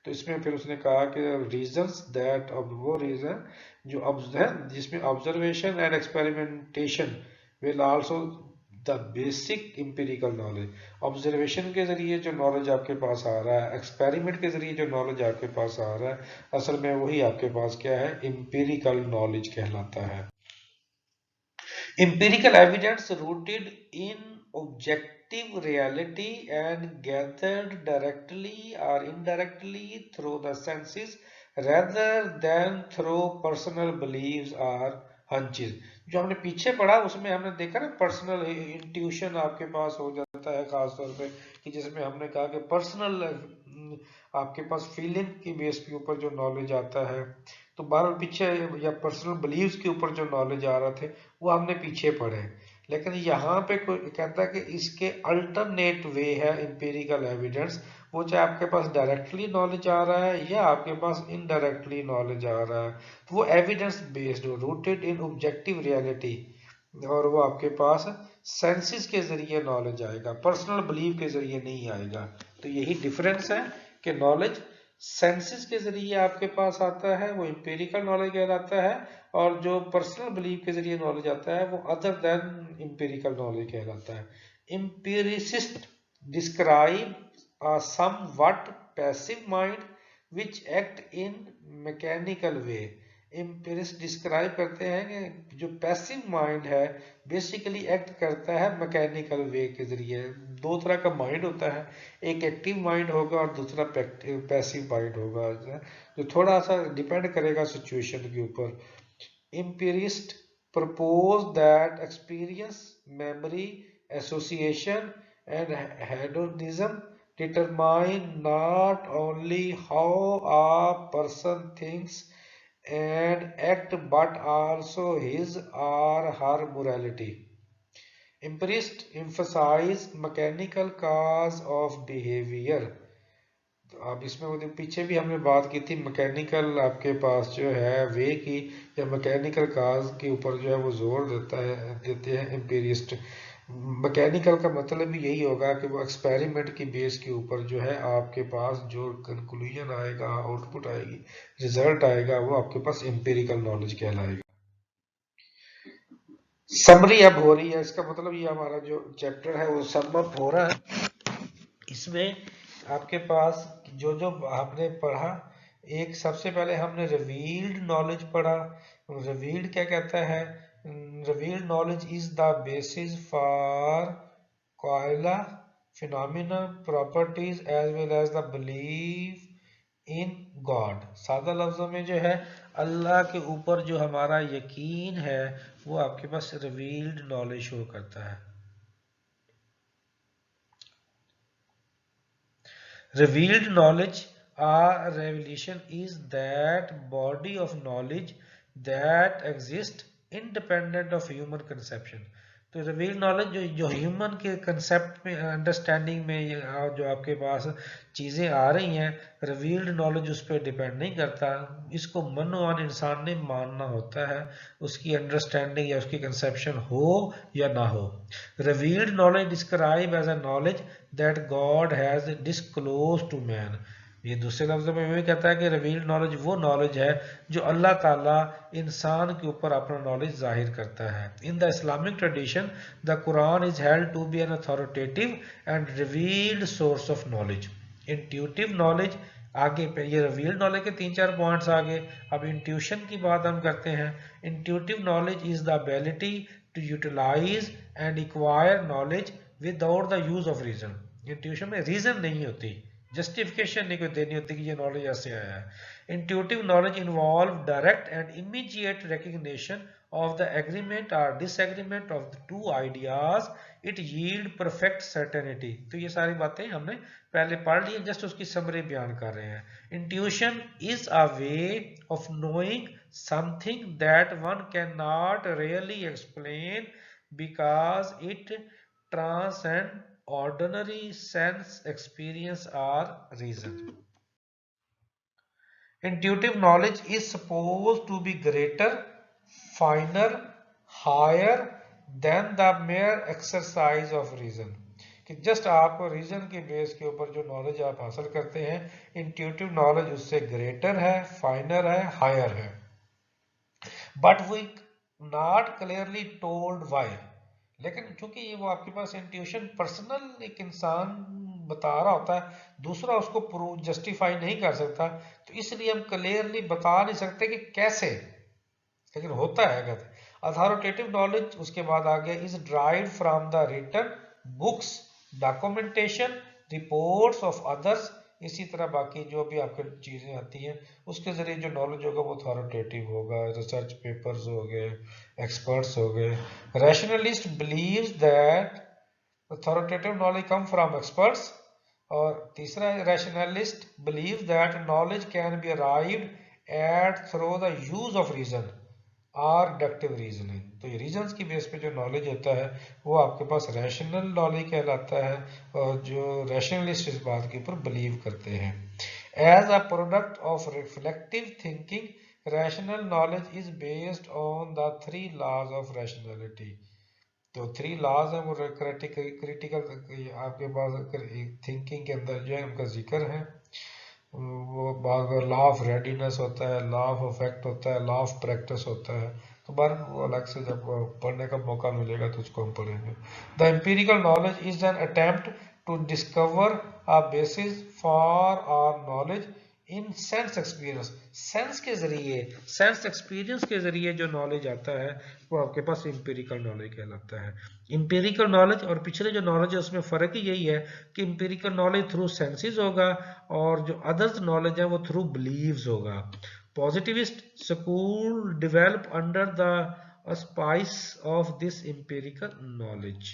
Speaker 1: तो इसमें फिर उसने कहा कि रीजंस दैट, अब वो रीजन जो है जिसमें observation and experimentation will also the basic empirical knowledge. Observation के जरिए जो नॉलेज आपके पास आ रहा है, एक्सपेरिमेंट के जरिए जो नॉलेज आपके पास आ रहा है, असल में वही आपके पास क्या है? एम्पिरिकल नॉलेज कहलाता है। Empirical evidence rooted in objective reality and gathered directly or indirectly through the senses rather than through personal beliefs or hunches। जो हमने पीछे पढ़ा उसमें हमने देखा ना पर्सनल इंट्यूशन आपके पास हो जाता है खास तौर पे, कि जिसमें हमने कहा कि पर्सनल आपके पास फीलिंग की बेस के ऊपर जो नॉलेज आता है, तो बार पीछे या पर्सनल बिलीव्स के ऊपर जो नॉलेज आ रहे थे वो हमने पीछे पढ़े। लेकिन यहाँ पे कोई कहता है कि इसके अल्टरनेट वे है इंपेरिकल एविडेंस, वो चाहे आपके पास डायरेक्टली नॉलेज आ रहा है या आपके पास इनडायरेक्टली नॉलेज आ रहा है, तो वो एविडेंस बेस्ड हो, रूटेड इन ऑब्जेक्टिव रियलिटी, और वो आपके पास सेंसेस के जरिए नॉलेज आएगा, पर्सनल बिलीव के जरिए नहीं आएगा। तो यही डिफरेंस है कि नॉलेज सेंसेस के जरिए आपके पास आता है, वो इंपेरिकल नॉलेज कहलाता है, और जो पर्सनल बिलीव के जरिए नॉलेज आता है वो अदर देन इंपेरिकल नॉलेज कहलाता है। Empiricist describe a somewhat passive mind which act in mechanical way। Empiricist describe करते हैं कि जो पैसिव माइंड है बेसिकली एक्ट करता है मैकेनिकल वे के जरिए। दो तरह का माइंड होता है, एक एक्टिव माइंड होगा और दूसरा पैसिव माइंड होगा, जो थोड़ा सा डिपेंड करेगा सिचुएशन के ऊपर। एम्पिरिस्ट propose that experience, memory, association, and hedonism determine not only how a person thinks and act but also his or her morality। Empirists emphasize mechanical cause of behavior। तो अब इसमें वो पीछे भी हमने बात की थी मैकेनिकल आपके पास जो है वे की, या मैकेनिकल काज के ऊपर जो है वो जोर देते हैं एम्पिरिस्ट। मैकेनिकल का मतलब भी यही होगा कि वो एक्सपेरिमेंट की बेस के ऊपर जो है आपके पास जो कंक्लूजन आएगा, आउटपुट आएगी, रिजल्ट आएगा, वो आपके पास एम्पिरिकल नॉलेज कहलाएगा। समरी अब हो रही है, इसका मतलब ये हमारा जो चैप्टर है वो सम अप हो रहा है। इसमें आपके पास जो जो आपने पढ़ा, एक सबसे पहले हमने रिवील्ड नॉलेज पढ़ा। रिवील्ड क्या कहता है? Revealed knowledge is the basis for कॉयला phenomena properties as well as the belief in God. सादा लफ्जों में जो है अल्लाह के ऊपर जो हमारा यकीन है वो आपके पास रिवील्ड नॉलेज शो करता है। Revealed knowledge or revelation is that body of knowledge that exists independent of human conception। तो रिवील्ड नॉलेज जो ह्यूमन के कंसेप्ट में, अंडरस्टैंडिंग में जो आपके पास चीज़ें आ रही हैं, रिवील्ड नॉलेज उस पर डिपेंड नहीं करता। इसको मनोवान इंसान ने मानना होता है, उसकी अंडरस्टैंडिंग या उसकी कंसेप्शन हो या ना हो। Revealed knowledge describe as a knowledge that God has disclose to man. ये दूसरे लफ्जों में भी कहता है कि रिवील्ड नॉलेज वो नॉलेज है जो अल्लाह ताला इंसान के ऊपर अपना नॉलेज जाहिर करता है। In the Islamic tradition the Quran is held to be an authoritative and revealed source of knowledge. Intuitive knowledge आगे पे, ये रिवील्ड नॉलेज के 3-4 पॉइंट्स आगे। अब इंट्यूशन की बात हम करते हैं। Intuitive knowledge is the ability to utilize and acquire knowledge without the use of reason. Intuition में रीजन नहीं होती, जस्टिफिकेशन नहीं कोई देनी होती कि ये नॉलेज ऐसे आया है। Intuitive knowledge involve direct and immediate recognition of the agreement or disagreement of the two ideas, it yield perfect certainty। तो ये सारी बातें हमने पहले पढ़ ली, जस्ट उसकी समरी बयान कर रहे हैं। Intuition is a way of knowing something that one cannot really explain because it transcends ordinary sense experience or reason। Intuitive knowledge is supposed to be greater, finer, higher than the mere exercise of reason। कि जस्ट आप रीजन के बेस के ऊपर जो नॉलेज आप हासिल करते हैं, इंट्यूटिव नॉलेज उससे ग्रेटर है, फाइनर है, हायर है। But we not clearly told why. लेकिन चूंकि ये वो आपके पास इंट्यूशन पर्सनल एक इंसान बता रहा होता है, दूसरा उसको प्रूव जस्टिफाई नहीं कर सकता, तो इसलिए हम क्लियरली बता नहीं सकते कि कैसे, लेकिन होता है। कहते अथॉरिटेटिव नॉलेज उसके बाद आ गया is derived from the written books, documentation, reports of others,
Speaker 2: इसी तरह बाकी जो भी आपके चीज़ें आती हैं उसके ज़रिए जो नॉलेज होगा वो अथॉरिटेटिव होगा, रिसर्च पेपर्स हो गए, एक्सपर्ट्स हो गए। Rationalist believes that authoritative knowledge come from experts. और तीसरा, rationalist believe that knowledge can be arrived at through the use of reason और डिडक्टिव रीजनिंग। तो ये रीजंस की बेस पे जो नॉलेज होता है वो आपके पास रैशनल नॉलेज कहलाता है, और जो रैशनलिस्ट इस बात के ऊपर बिलीव करते हैं। As a product of reflective thinking rational knowledge is based on the 3 laws of rationality. तो 3 लॉज हैं वो क्रिटिकल आपके पास थिंकिंग के अंदर जो है उनका जिक्र है। वो लॉ ऑफ रेडीनेस होता है, लॉ ऑफ इफेक्ट होता है, लॉ ऑफ प्रैक्टिस होता है। तो बार वो अलग से जब पढ़ने का मौका मिलेगा तो उसको हम पढ़ेंगे। The empirical knowledge is an attempt to discover a basis for our knowledge in sense experience. Sense experience के जरिए जो नॉलेज आता है वो आपके पास एम्पिरिकल नॉलेज कहलाता है। एम्पिरिकल नॉलेज और पिछले जो नॉलेज है उसमें फ़र्क ही यही है कि एम्पिरिकल नॉलेज थ्रू सेंसेस होगा और जो अदर्स नॉलेज है वो थ्रू बिलीव्स होगा। Positivist school develop under the spice of this empirical knowledge.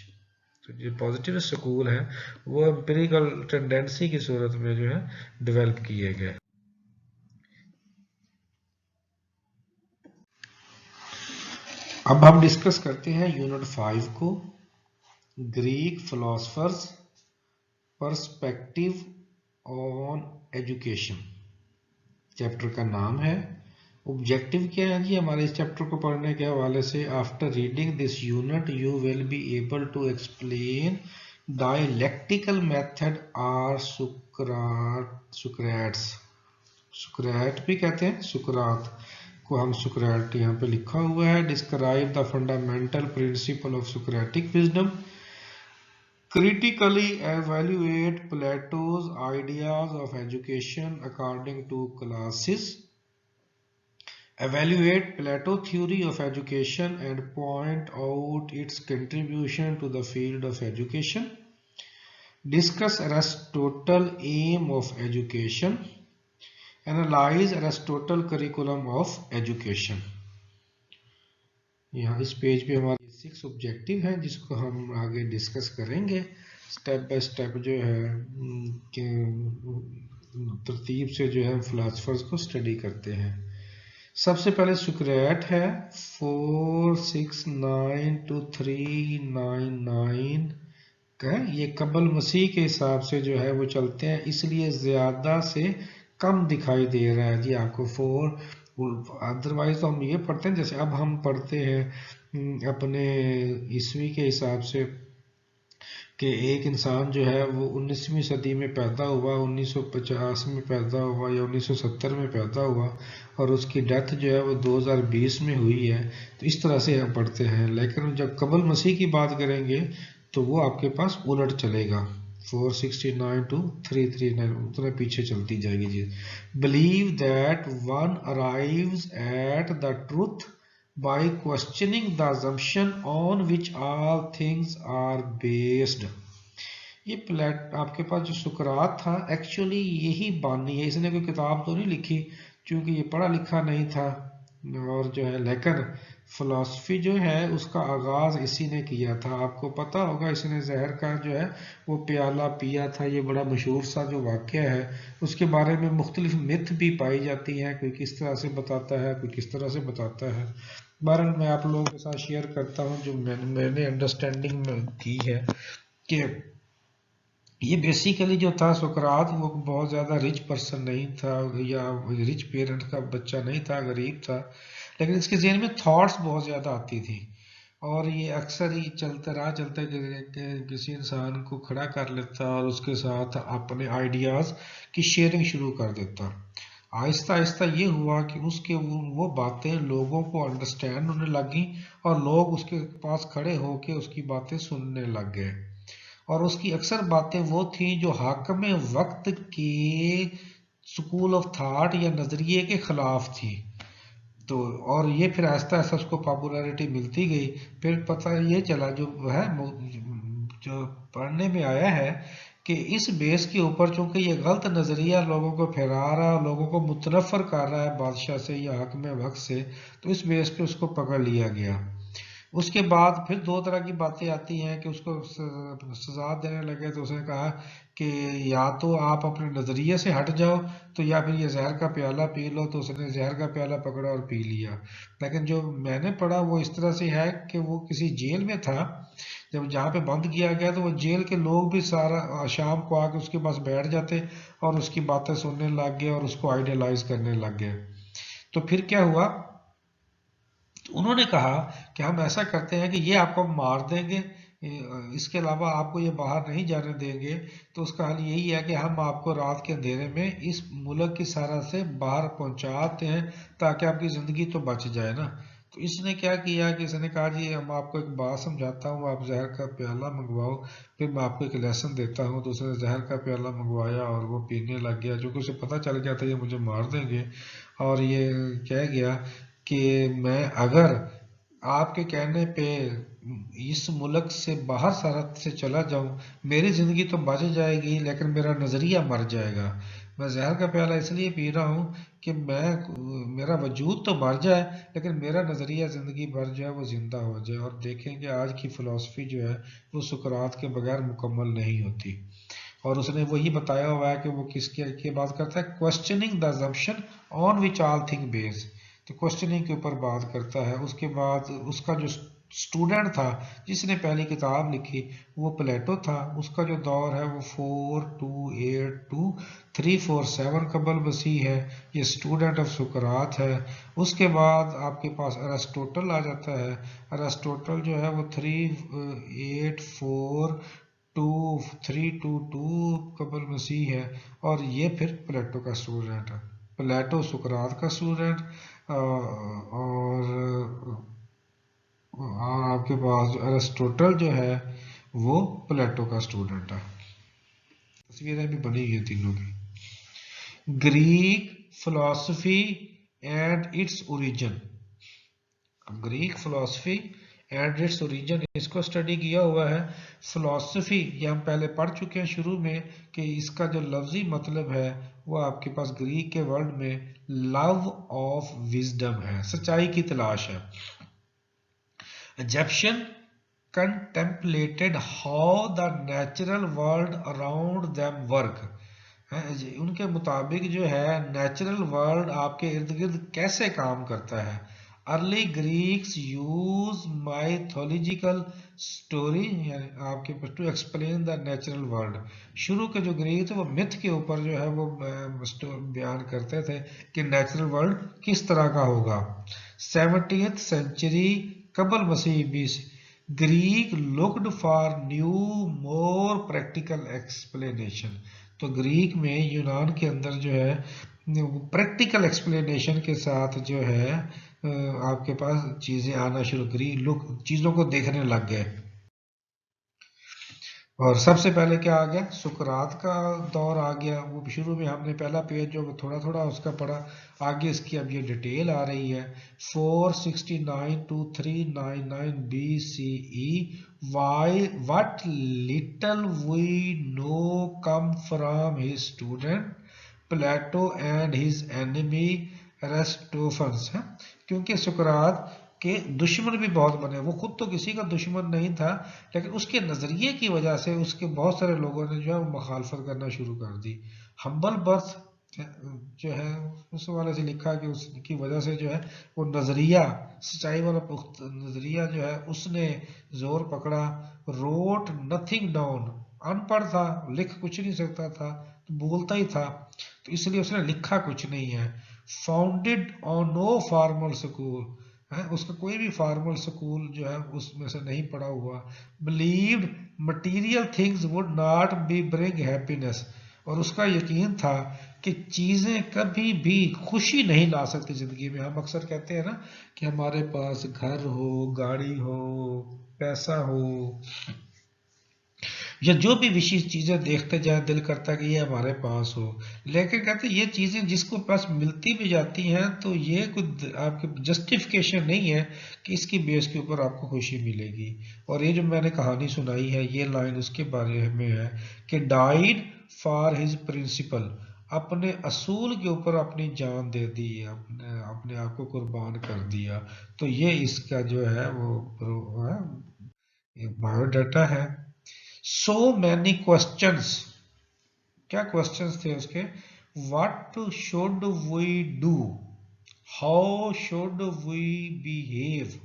Speaker 2: तो जो पॉजिटिव स्कूल है वो एम्पिरिकल टेंडेंसी की सूरत में जो है डेवलप किए गए। अब हम डिस्कस करते हैं यूनिट 5 को, Greek philosophers perspective on education. Chapter का नाम है। ऑब्जेक्टिव क्या है जी हमारे इस चैप्टर को पढ़ने के हवाले से? After reading this unit you will be able to explain dialectical method or Socrates. सुकराट भी कहते हैं, सुकरात को हम सुकराट यहाँ पे लिखा हुआ है। Describe the fundamental principle of Socratic wisdom. Critically evaluate Plato's ideas of education according to classes. Evaluate Plato's theory of education and point out its contribution to the field of education. Discuss Aristotle's aim of education. Analyze Aristotle's curriculum of education. यहाँ इस पेज पे हमारे 6 ऑब्जेक्टिव हैं जिसको हम आगे डिस्कस करेंगे स्टेप बाय स्टेप जो है तरतीब से जो है फिलोसफर्स को स्टडी करते हैं। सबसे पहले सुकरात है 469 to 399 का, ये कबल मसीह के हिसाब से जो है वो चलते हैं, इसलिए ज़्यादा से कम दिखाई दे रहा है जी आपको 4। अदरवाइज तो हम ये पढ़ते हैं जैसे अब हम पढ़ते हैं अपने ईस्वी के हिसाब से कि एक इंसान जो है वो 19वीं सदी में पैदा हुआ, 1950 में पैदा हुआ या 1970 में पैदा हुआ और उसकी डेथ जो है वो 2020 में हुई है। तो इस तरह से हम पढ़ते हैं। लेकिन जब कबल मसीह की बात करेंगे तो वो आपके पास उलट चलेगा, 469 to 339 उतना पीछे चलती जाएगी जी। Believe that one arrives at the truth by questioning the assumption on which all things are based। ये आपके पास जो सुकरात था एक्चुअली यही बानी है, इसने कोई किताब तो नहीं लिखी क्योंकि ये पढ़ा लिखा नहीं था और जो है, लेकिन फिलॉसफी जो है उसका आगाज इसी ने किया था। आपको पता होगा इसने जहर का जो है वो प्याला पिया था, ये बड़ा मशहूर सा जो वाक़या है, उसके बारे में मुख्तलिफ मिथ भी पाई जाती हैं, कोई किस तरह से बताता है कोई किस तरह से बताता है। बहरहाल मैं आप लोगों के साथ शेयर करता हूँ जो मैंने अंडरस्टैंडिंग की है कि ये बेसिकली जो था सुकरात वो बहुत ज़्यादा रिच पर्सन नहीं था या रिच पेरेंट का बच्चा नहीं था, गरीब था, लेकिन इसके ज़हन में थॉट्स बहुत ज़्यादा आती थी और ये अक्सर ही चलते किसी इंसान को खड़ा कर लेता और उसके साथ अपने आइडियाज़ की शेयरिंग शुरू कर देता। आहिस्ता आहिस्ता ये हुआ कि उसके वो बातें लोगों को अंडरस्टैंड होने लगी और लोग उसके पास खड़े होकर उसकी बातें सुनने लग गए और उसकी अक्सर बातें वो थी जो हाकम वक्त के स्कूल ऑफ थॉट या नज़रिए के ख़िलाफ़ थी। तो और ये फिर आहिस्ता आहिस्ता उसको पॉपुलैरिटी मिलती गई। फिर पता ये चला जो है जो पढ़ने में आया है कि इस बेस के ऊपर चूंकि ये गलत नज़रिया लोगों को फैला रहा है, लोगों को मुतनफ़र कर रहा है बादशाह से या हाकिम वक्त से, तो इस बेस पे उसको पकड़ लिया गया। उसके बाद फिर दो तरह की बातें आती हैं कि उसको सजा देने लगे, तो उसने कहा कि या तो आप अपने नज़रिए से हट जाओ, तो या फिर ये जहर का प्याला पी लो। तो उसने जहर का प्याला पकड़ा और पी लिया। लेकिन जो मैंने पढ़ा वो इस तरह से है कि वो किसी जेल में था, जब जहाँ पे बंद किया गया, तो वो जेल के लोग भी सारा शाम को आके उसके पास बैठ जाते और उसकी बातें सुनने लग गए और उसको आइडियलाइज करने लग गए। तो फिर क्या हुआ, उन्होंने कहा कि हम ऐसा करते हैं कि ये आपको मार देंगे, इसके अलावा आपको ये बाहर नहीं जाने देंगे। तो उसका हल यही है कि हम आपको रात के अंधेरे में इस मुल्क की सरहद से बाहर पहुंचाते हैं ताकि आपकी ज़िंदगी तो बच जाए ना। तो इसने क्या किया कि इसने कहा जी हम आपको एक बात समझाता हूँ, आप जहर का प्याला मंगवाओ, फिर मैं आपको एक लेसन देता हूँ। तो उसने जहर का प्याला मंगवाया और वो पीने लग गया, जो कि उसे पता चल गया था ये मुझे मार देंगे। और ये कह गया कि मैं अगर आपके कहने पे इस मुल्क से बाहर सरहद से चला जाऊं, मेरी ज़िंदगी तो बच जाएगी लेकिन मेरा नज़रिया मर जाएगा। मैं जहर का प्याला इसलिए पी रहा हूँ कि मेरा वजूद तो मर जाए लेकिन मेरा नज़रिया ज़िंदगी भर जो है वो ज़िंदा हो जाए। और देखेंगे आज की फ़िलासफ़ी जो है वो सुकरात के बगैर मुकम्मल नहीं होती। और उसने वही बताया हुआ है कि वो किसके बात करता है, questioning the assumption on which all thing based. तो क्वेश्चनिंग के ऊपर बात करता है। उसके बाद उसका जो स्टूडेंट था जिसने पहली किताब लिखी वो प्लेटो था। उसका जो दौर है वो 4282 टू 347 कबल मसीह है। ये स्टूडेंट ऑफ सुकरात है। उसके बाद आपके पास अरिस्टोटल आ जाता है। अरिस्टोटल जो है वो 384 322 कबल मसीह है। और ये फिर प्लेटो का स्टूडेंट है। प्लेटो सुकरात का स्टूडेंट, और आपके पास जो अरिस्टोटल जो है वो प्लेटो का स्टूडेंट है। तस्वीरें भी बनी हुई है तीनों की। Greek philosophy and its origin. Greek philosophy and its origin इसको स्टडी किया हुआ है। फिलॉसफी ये हम पहले पढ़ चुके हैं शुरू में कि इसका जो लफ्जी मतलब है वो आपके पास ग्रीक के वर्ड में लव ऑफ विजडम है, सच्चाई की तलाश है। Egyptian contemplated how the natural world around them work। उनके मुताबिक जो है नेचुरल वर्ल्ड आपके इर्द गिर्द कैसे काम करता है। Early Greeks use mythological story आपके to explain the natural world. शुरू के जो ग्रीक थे वो मिथ के ऊपर जो है वो बयान करते थे कि नेचुरल वर्ल्ड किस तरह का होगा। 17th सेंचुरी कबल मसीह 20 Greek looked for new more practical explanation. तो ग्रीक में यूनान के अंदर जो है प्रैक्टिकल एक्सप्लेनेशन के साथ जो है आपके पास चीज़ें आना शुरू करी, लोग चीज़ों को देखने लग गए। और सबसे पहले क्या आ गया, सुकरात का दौर आ गया। वो शुरू में हमने पहला पेज जो थोड़ा थोड़ा उसका पढ़ा, आगे इसकी अब ये डिटेल आ रही है। 469 to 399 BCE why what little we know come from his student Plato and his enemy Aristophanes है। क्योंकि सुकरात के दुश्मन भी बहुत बने। वो खुद तो किसी का दुश्मन नहीं था लेकिन उसके नज़रिए की वजह से उसके बहुत सारे लोगों ने जो है वो मुखालफत करना शुरू कर दी। हम्बल बर्थ जो है उस वाले से लिखा कि उसकी वजह से जो है वो नज़रिया सच्चाई वाला नज़रिया जो है उसने जोर पकड़ा। रोट नथिंग डाउन, अनपढ़ था, लिख कुछ नहीं सकता था, तो बोलता ही था, तो इसलिए उसने लिखा कुछ नहीं है। Founded on no formal school है, उसका कोई भी फॉर्मल स्कूल जो है उसमें से नहीं पढ़ा हुआ। Believed material things would not be bring happiness. और उसका यकीन था कि चीज़ें कभी भी खुशी नहीं ला सकती ज़िंदगी में। हम अक्सर कहते हैं ना कि हमारे पास घर हो, गाड़ी हो, पैसा हो, या जो भी विशेष चीजें देखते जाए दिल करता है कि ये हमारे पास हो। लेकिन कहते हैं ये चीजें जिसको पास मिलती भी जाती हैं तो ये कुछ आपके जस्टिफिकेशन नहीं है कि इसकी बेस के ऊपर आपको खुशी मिलेगी। और ये जो मैंने कहानी सुनाई है ये लाइन उसके बारे में है कि डाइड फॉर हिज प्रिंसिपल, अपने असूल के ऊपर अपनी जान दे दी, अपने अपने आप को कुर्बान कर दिया। तो ये इसका जो है वो बायोडाटा है। सो मैनी क्वेश्चंस, क्या क्वेश्चंस थे उसके? What should we do, how should we behave,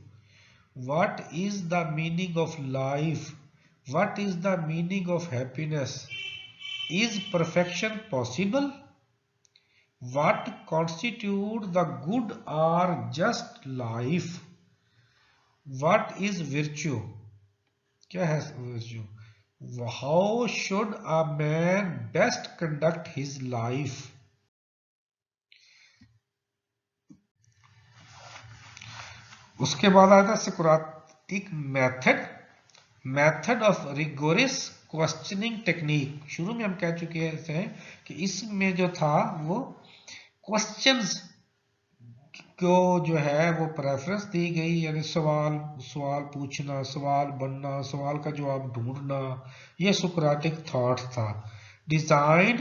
Speaker 2: what is the meaning of life, what is the meaning of happiness, is perfection possible, what constitute the good और just life, what is virtue, क्या है virtue, how should a man best conduct his life. उसके बाद आता है Socratic method, method of rigorous questioning technique. शुरू में हम कह चुके हैं कि इसमें जो था वो क्वेश्चंस को जो है वो प्रेफरेंस दी गई, यानी सवाल सवाल पूछना, सवाल बनना, सवाल का जवाब ढूंढना, ये सोक्राटिक थॉट था, designed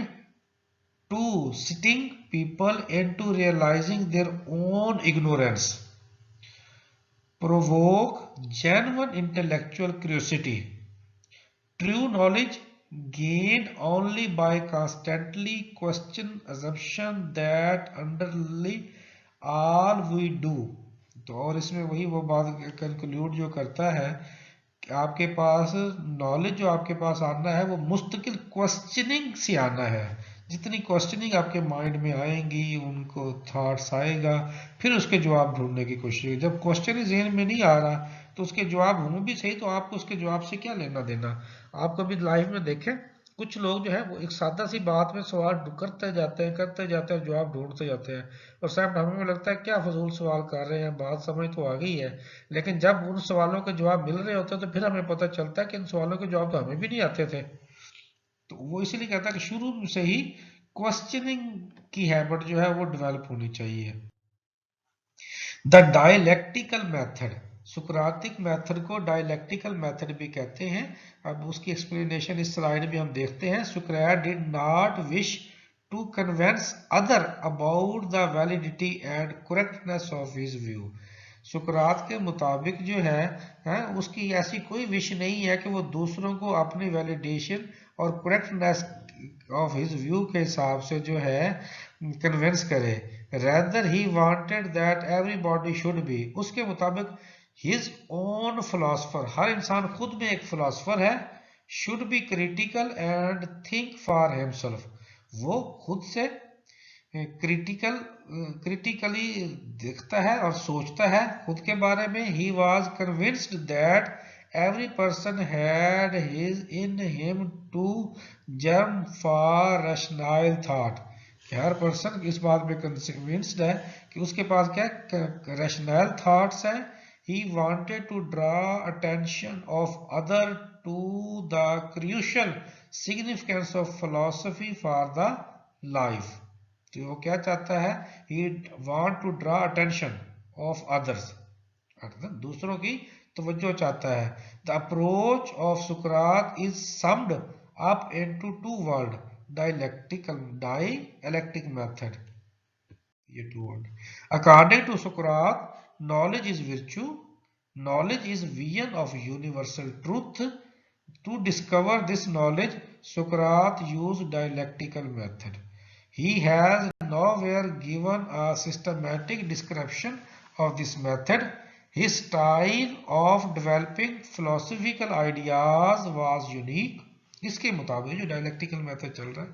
Speaker 2: to sting people into realizing their own ignorance, provoke genuine intellectual curiosity. True knowledge gained only by constantly question assumption that underlie all we do। तो और इसमें वही वो बात कंक्लूड जो करता है कि आपके पास नॉलेज जो आपके पास आना है वो मुस्तकिल क्वेश्चनिंग से आना है। जितनी क्वेश्चनिंग आपके माइंड में आएंगी उनको थॉट्स आएगा, फिर उसके जवाब ढूंढने की कोशिश। जब क्वेश्चन ही जहन में नहीं आ रहा तो उसके जवाब हों भी सही तो आपको उसके जवाब से क्या लेना देना। आप कभी लाइफ में देखें कुछ लोग जो है वो एक सादा सी बात में सवाल करते जाते हैं और जवाब ढूंढते जाते हैं, और शायद हमें लगता है क्या फजूल सवाल कर रहे हैं, बात समझ तो आ गई है। लेकिन जब उन सवालों के जवाब मिल रहे होते हैं तो फिर हमें पता चलता है कि इन सवालों के जवाब तो हमें भी नहीं आते थे। तो वो इसीलिए कहता है कि शुरू से ही क्वेश्चनिंग की हैबिट जो है वो डेवलप होनी चाहिए। द डायलैक्टिकल मेथड, सुकरातिक मेथड को डायलैक्टिकल मेथड भी कहते हैं। अब उसकी एक्सप्लेनेशन इस स्लाइड में हम देखते हैं। सुकरात did not wish to convince other about the validity and correctness of his view. सुकरात के मुताबिक जो है उसकी ऐसी कोई विश नहीं है कि वो दूसरों को अपनी वैलिडेशन और करेक्टनेस ऑफ हिज व्यू के हिसाब से जो है कन्विंस करे। rather he wanted that everybody should be, उसके मुताबिक his own philosopher, हर इंसान खुद में एक फिलोसफर है, should be critical and think for himself, वो खुद से क्रिटिकली देखता है और सोचता है खुद के बारे में। he was convinced that every person had his in him to germ for rational thought, her person इस बात में कन्विंस्ड है कि उसके पास क्या रैशनल थॉट्स है। He wanted to draw attention of other to the crucial significance of philosophy for the life. तो वो क्या चाहता है, he want to draw attention of others, दूसरों की तवज्जो चाहता है। द अप्रोच ऑफ सुकरात is summed up into two word, dialectic method, ये two word। According to Socrates, knowledge is virtue, knowledge is vision of universal truth। To discover this knowledge, Socrates used dialectical method। He has nowhere given a systematic description of this method। His style of developing philosophical ideas was unique। इसके मुताबिक जो डायलेक्टिकल मेथड चल रहा है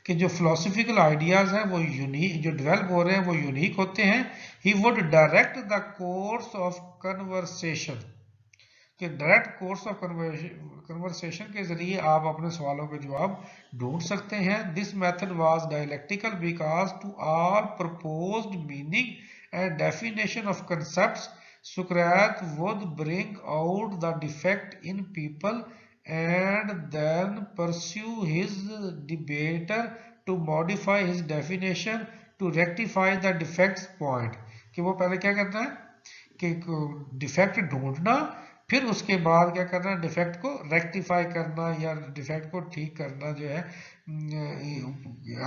Speaker 2: कि जो फिलोसफिकल आइडियाज हैं वो यूनिक, जो डेवलप हो रहे हैं वो यूनिक होते हैं। He would direct the course of conversation, कि डायरेक्ट कोर्स ऑफ कन्वर्सेशन के जरिए आप अपने सवालों के जवाब ढूंढ सकते हैं। This method was dialectical because to all proposed meaning and definition of concepts Socrates would bring out the defect in people and then pursue his debater to modify his definition to rectify the defects point। कि वो पहले क्या करना है कि डिफेक्ट ढूंढना, फिर उसके बाद क्या करना, डिफेक्ट को रेक्टिफाई करना या डिफेक्ट को ठीक करना, जो है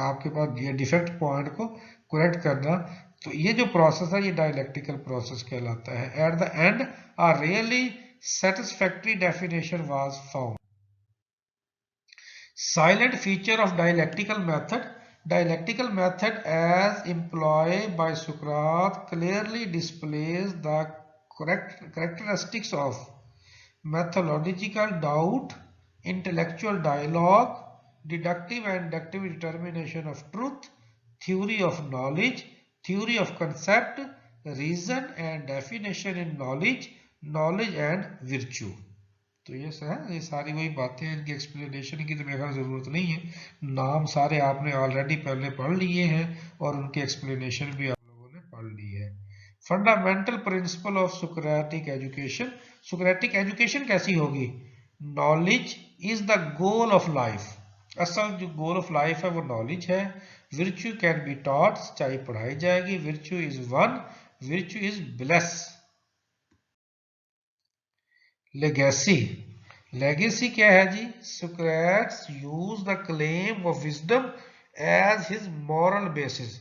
Speaker 2: आपके पास ये डिफेक्ट पॉइंट को करेक्ट करना। तो ये जो प्रोसेस है ये डायलेक्टिकल प्रोसेस कहलाता है। At the end a really satisfactory definition was found। Silent feature of dialectical method. Dialectical method as employed by Socrates clearly displays the characteristics of methodological doubt, intellectual dialogue, deductive and inductive determination of truth, theory of knowledge, theory of concept, reason and definition in knowledge, knowledge and virtue। तो ये ये सारी वही बातें हैं, इनकी एक्सप्लेनेशन की तो मेरे ख्याल जरूरत नहीं है, नाम सारे आपने ऑलरेडी पहले पढ़ लिए हैं और उनकी एक्सप्लेनेशन भी आप लोगों ने पढ़ ली है। Fundamental principle of Socratic education. Socratic education कैसी होगी? Knowledge is the goal of life. असल जो गोल ऑफ लाइफ है वो नॉलेज है। विर्च्यू कैन बी टॉट, सच्चाई पढ़ाई जाएगी। Virtue is one, virtue is bliss. Legacy. Legacy क्या है जी? Socrates use the claim of wisdom as his moral basis.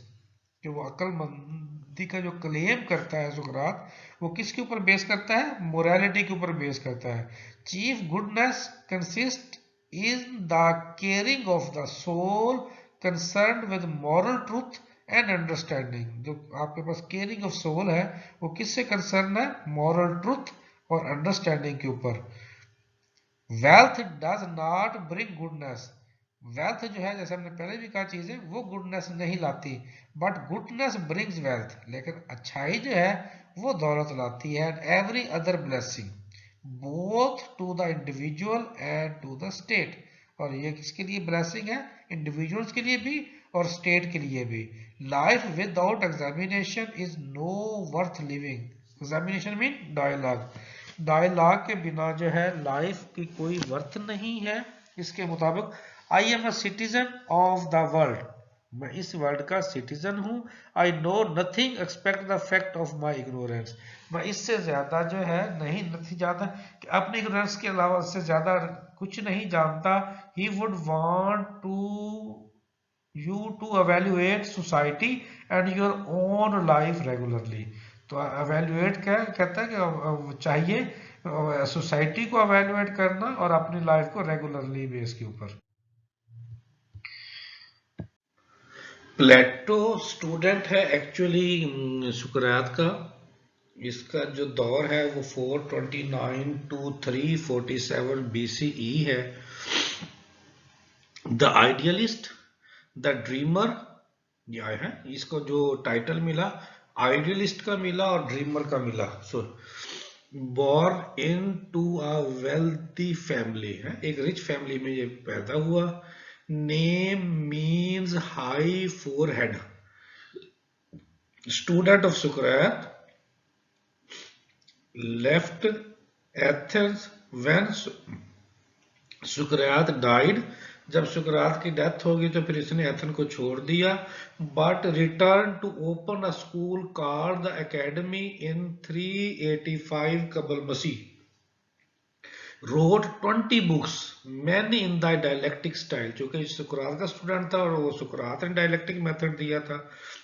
Speaker 2: जो वो अक्लमंदी का जो क्लेम करता है सुकरात, वो किसके ऊपर बेस करता है? मोरालिटी के ऊपर बेस करता है। Chief goodness consist in the caring of the soul concerned with moral truth and understanding. जो आपके पास केयरिंग ऑफ सोल है वो किससे कंसर्न है? मॉरल ट्रूथ और अंडरस्टैंडिंग के ऊपर। Wealth does not bring goodness. Wealth जो है, जैसे हमने पहले भी कहा, चीजें वो गुडनेस नहीं लाती, बट गुडनेस ब्रिंग्स वेल्थ। लेकिन अच्छाई जो है वो दौलत लाती है। And every other blessing both to the individual and to the state. और ये किसके लिए ब्लेसिंग है? इंडिविजुअल्स के लिए भी और स्टेट के लिए भी। Life without examination is no worth living. Examination mean dialogue. Dialogue के बिना जो है लाइफ की कोई वर्थ नहीं है। इसके मुताबिक I am a citizen of the world. मैं इस वर्ल्ड का सिटीजन हूं। I know nothing expect the fact of my ignorance. मैं इससे ज्यादा जो है नहीं जानता कि अपने इग्नोरेंस के अलावा इससे ज्यादा कुछ नहीं जानता। He would want to you to evaluate society and your own life regularly. तो एवेल्युएट क्या कहता है कि चाहिए सोसाइटी को एवेल्युएट करना और अपनी लाइफ को रेगुलरली बेस के ऊपर।
Speaker 1: प्लेटो स्टूडेंट है एक्चुअली सुकरात का। इसका जो दौर है वो 429 to 347 BCE है। द आइडियलिस्ट, द ड्रीमर, यह है इसको जो टाइटल मिला, आइडियलिस्ट का मिला और ड्रीमर का मिला। So born into a wealthy family है, एक रिच फैमिली में ये पैदा हुआ। Name means high forehead. Student of सुकरात, लेफ्ट एथेंस व्हेन सुकरात डाइड। जब सुकरात की डेथ होगी तो फिर इसने एथेंस को छोड़ दिया। But return to open a school called the Academy in 385 कबल मसीह। wrote 20 books, many in the dialectic style। चूंकि सुकरात का स्टूडेंट था और वो सुकरात ने डायलेक्टिक मेथड दिया था,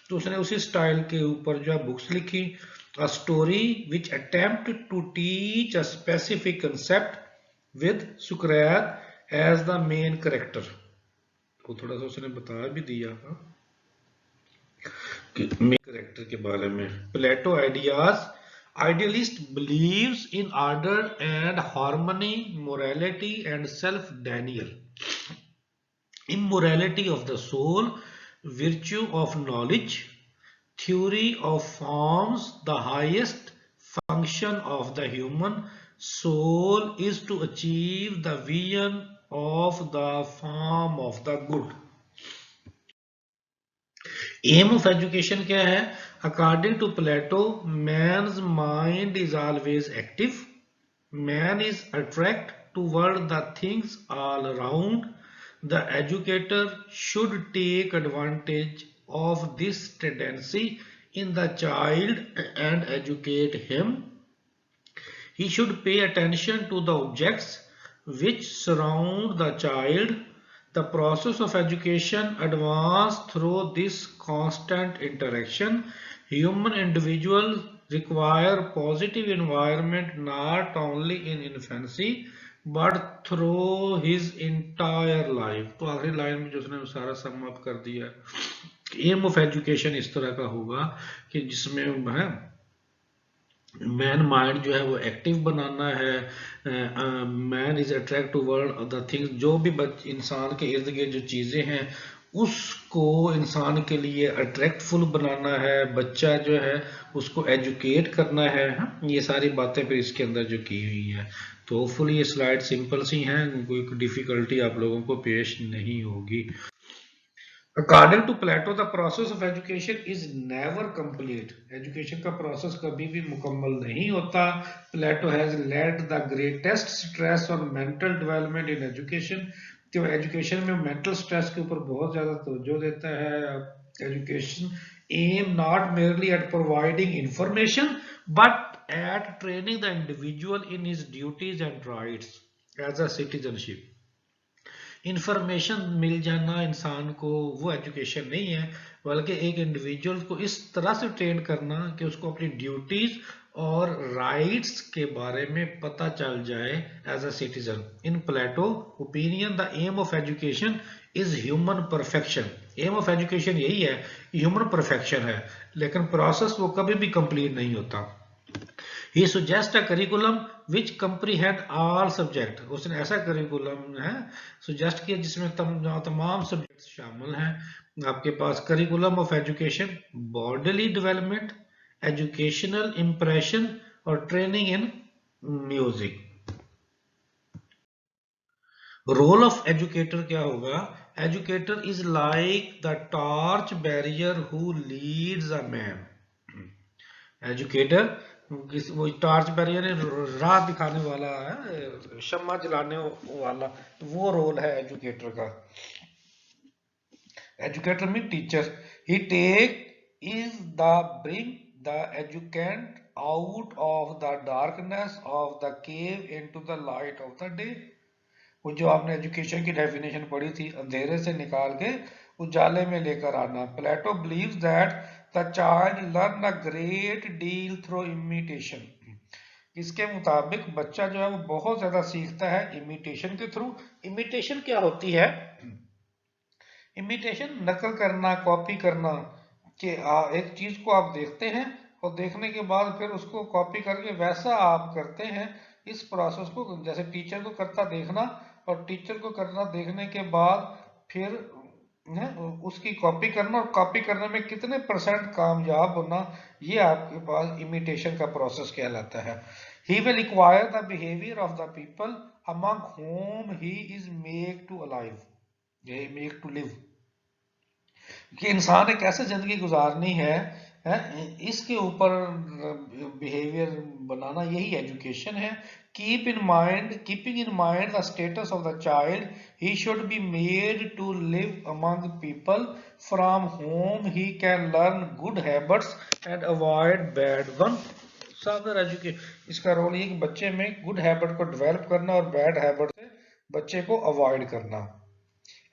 Speaker 1: तो उसने उसी स्टाइल के ऊपर जो है बुक्स लिखी। A story which attempted to teach a specific concept with Socrates as the main character। वो थोड़ा सा उसने बता भी दिया था कि मेन कैरेक्टर के बारे में। प्लेटो ideas. Idealist believes in order and harmony, morality and self-denial, immorality of the soul, virtue of knowledge, theory of forms. The highest function of the human soul is to achieve the vision of the form of the good। Aim of education क्या है? According to Plato, man's mind is always active, man is attract toward the things all around. The educator should take advantage of this tendency in the child and educate him. He should pay attention to the objects which surround the child. The process of education advances through this constant interaction. Human individuals require positive environment not only in infancy but through his entire life. तो आखिरी लाइन में जो उसने सारा सम अप कर दिया, एम ऑफ एजुकेशन इस तरह का होगा कि जिसमें है मैन माइंड जो है वो एक्टिव बनाना है, man is attract toward other things, जो भी इंसान के इर्द गिर्द जो चीज़ें हैं उसको इंसान के लिए अट्रैक्टफुल बनाना है, बच्चा जो है उसको एजुकेट करना है। ये सारी बातें फिर इसके अंदर जो की हुई है। तो होपफुली ये स्लाइड सिंपल सी हैं, कोई डिफिकल्टी आप लोगों को पेश नहीं होगी। According to Plato, the process of education is never complete. Education का process कभी भी मुकम्मल नहीं होता. Plato has laid the greatest stress on mental development in education. तो education में mental stress के ऊपर बहुत ज़्यादा तवज्जो देता है. Education aim not merely at providing information, but at training the individual in his duties and rights as a citizenship. Information मिल जाना इंसान को वो एजुकेशन नहीं है, बल्कि एक इंडिविजुअल को इस तरह से ट्रेन करना कि उसको अपनी ड्यूटीज और राइट्स के बारे में पता चल जाए as a citizen. In Plato opinion the aim of education is human perfection. Aim of education यही है, ह्यूमन परफेक्शन है, लेकिन प्रोसेस वो कभी भी कंप्लीट नहीं होता। He suggests a curriculum which comprehend all subject. उसने ऐसा करिकुलम है सुजेस्ट किया जिसमें तमाम सब्जेक्ट शामिल हैं। आपके पास curriculum of education, bodily development, educational impression और training in music. Role of educator क्या होगा? Educator is like the torch bearer who leads a man. Educator वो टॉर्च बैरियर राह दिखाने वाला है, शम्मा जलाने वाला, वो रोल है एजुकेटर का। Educator mean teacher. He take is the bring the educand out of the darkness of the cave into the light of the day. वो जो आपने एजुकेशन की डेफिनेशन पढ़ी थी, अंधेरे से निकाल के उजाले में लेकर आना। Plato believes that the child learn a great deal through imitation. इसके मुताबिक बच्चा जो है वो बहुत ज्यादा सीखता है इमिटेशन के थ्रू। इमिटेशन क्या होती है? इमिटेशन नकल करना, कॉपी करना, कि एक चीज को आप देखते हैं और देखने के बाद फिर उसको कॉपी करके वैसा आप करते हैं। इस प्रोसेस को जैसे टीचर को करता देखना और टीचर को करना देखने के बाद फिर उसकी कॉपी करना, और कॉपी करने में कितने परसेंट कामयाब होना, ये आपके पास इमिटेशन का प्रोसेस कहलाता है। He will acquire the behaviour of the people among whom he is made to alive, make to live, कि इंसान ने कैसे जिंदगी गुजारनी है, इसके ऊपर बिहेवियर बनाना, यही एजुकेशन है। Keeping in mind the status of the child, he should be made to live among people from home he can learn good habits and avoid bad one. सादर एजुकेशन, इसका रोल ये कि बच्चे में गुड हैबिट को डेवलप करना और बैड हैबिट से बच्चे को अवॉइड करना।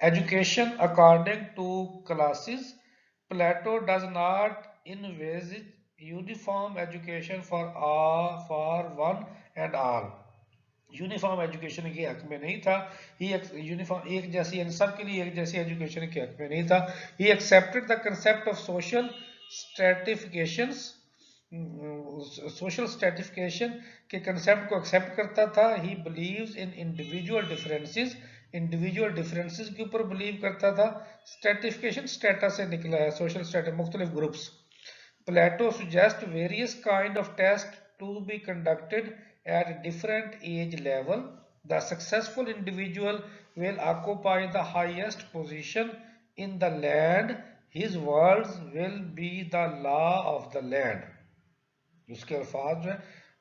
Speaker 1: Education according to classes, Plato does not envisage uniform education for one and all. Uniform education के हक में नहीं था। यूनिफॉर्म एक जैसी, सब के लिए एक जैसी एजुकेशन के हक में नहीं था। He accepted the concept of social stratification के कंसेप्ट को एक्सेप्ट करता था। He believes in individual differences के ऊपर बिलीव करता था। स्ट्रेटिफिकेशन स्टेटस से निकला है, सोशल स्टेटस, मुख्तलिफ groups. Plato suggest various kind of tests to be conducted at different age level. The successful individual will occupy the highest position in the land. His words will be the law of the land. उसके अल्फाज जो है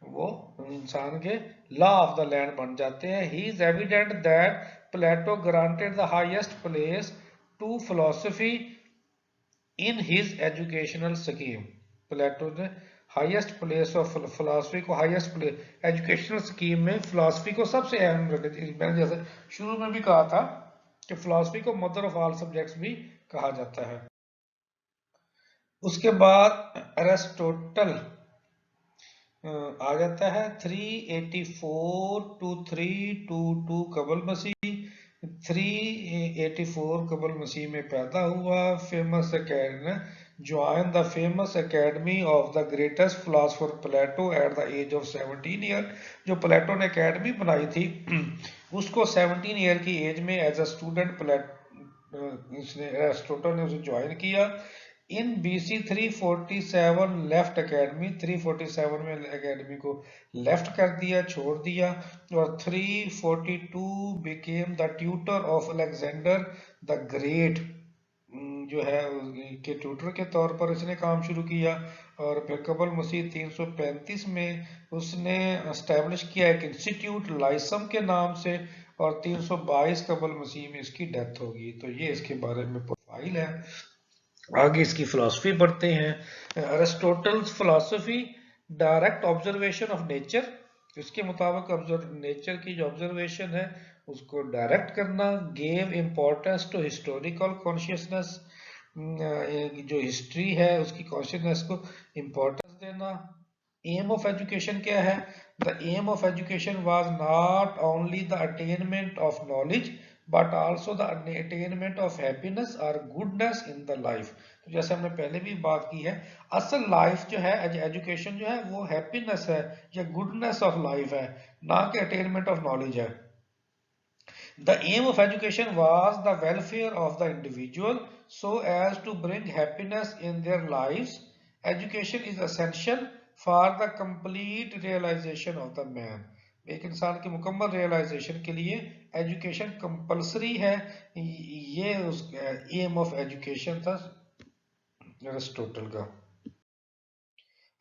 Speaker 2: वो इंसान के लॉ ऑफ द लैंड बन जाते हैं। He is evident that Plato granted the highest place to philosophy in his educational scheme. Plato ने हाईएस्ट प्लेस ऑफ फिलोसफी को, हाईएस्ट प्लेस एजुकेशनल स्कीम में फिलोसफी को सबसे अहम रखते। मैंने जैसे शुरू में भी कहा था कि फिलोसफी को मदर ऑफ ऑल सब्जेक्ट्स भी कहा जाता है। उसके बाद एरिस्टोटल आ जाता है 384 टू 322 कबल मसीह। 384 कबल मसीह में पैदा हुआ। Famous academy join the famous academy of the greatest philosopher Plato at the age of 17 year. जो प्लेटो ने अकेडमी बनाई थी उसको 17 ईयर की एज में एज अ स्टूडेंट इसने एरिस्टोटल ने उसे ज्वाइन किया। इन BC 347 लेफ्ट अकेडमी, 347 में अकेडमी को लेफ्ट कर दिया, छोड़ दिया। और 342 became the tutor of Alexander the great, जो है के ट्यूटर के तौर पर इसने काम शुरू किया। और फिर कबल मसीह 335 में उसने एस्टेब्लिश किया एक इंस्टीट्यूट लाइसम के नाम से। और 322 कबल मसीह में इसकी डेथ होगी। तो ये इसके बारे में प्रोफाइल है। आगे इसकी फिलॉसफी पढ़ते हैं। Aristotle's philosophy direct observation of nature. इसके मुताबिक नेचर की जो ऑब्जर्वेशन है उसको डायरेक्ट करना। Gave importance to historical consciousness, जो हिस्ट्री है उसकी कॉन्शियसनेस को इम्पोर्टेंस देना। एम ऑफ एजुकेशन क्या है? The aim of education was not only the attainment of knowledge but also the attainment of happiness और गुडनेस इन द लाइफ। तो जैसे हमने पहले भी बात की है, असल लाइफ जो है, एजुकेशन जो है वो हैप्पीनेस है या गुडनेस ऑफ लाइफ है, ना कि अटेनमेंट ऑफ नॉलेज है। The aim of education was the welfare of the individual so as to bring happiness in their lives. Education is essential for the complete realization of the man. एक इंसान की मुकम्मल रियलाइजेशन के लिए एजुकेशन कंपलसरी है। ये उस एम ऑफ एजुकेशन था एरिस्टोटल का।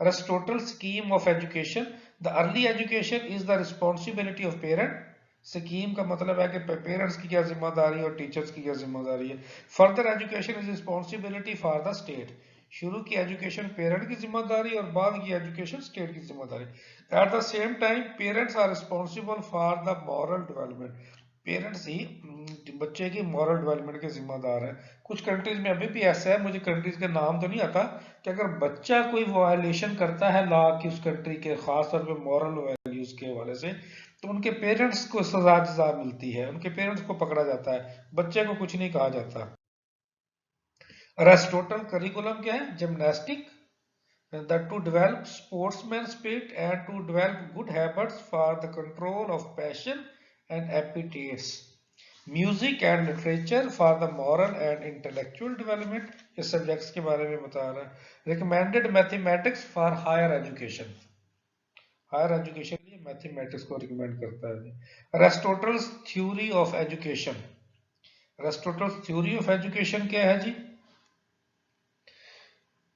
Speaker 2: Aristotle scheme of education, the early education is the responsibility of parent. Scheme का मतलब है कि पेरेंट्स की क्या जिम्मेदारी है और टीचर्स की क्या जिम्मेदारी है। Further education is responsibility for the state. शुरू की एजुकेशन पेरेंट की जिम्मेदारी और बाद की एजुकेशन स्टेट की जिम्मेदारी। At the same time parents are responsible for the moral development. Parents ही बच्चे की मॉरल डेवलपमेंट के जिम्मेदार हैं। कुछ कंट्रीज में अभी भी ऐसा है, मुझे कंट्रीज के नाम तो नहीं आता, कि अगर बच्चा कोई वायलेशन करता है लॉ की उस कंट्री के, खासतौर पे मॉरल वैल्यूज के हवाले से, तो उनके पेरेंट्स को सजा मिलती है, उनके पेरेंट्स को पकड़ा जाता है, बच्चे को कुछ नहीं कहा जाता। एरिस्टोटल करिकुलम क्या है? Gymnastic, that to develop sportsman spirit and to develop good habits for the control of passion and appetites. Music and literature for the moral and intellectual development, ये सब्जेक्ट्स के बारे में बता रहा है। Recommended mathematics for higher education, higher education के लिए मैथमेटिक्स को रिकमेंड करता है। Aristotle's theory of education, Aristotle's theory of education क्या है जी?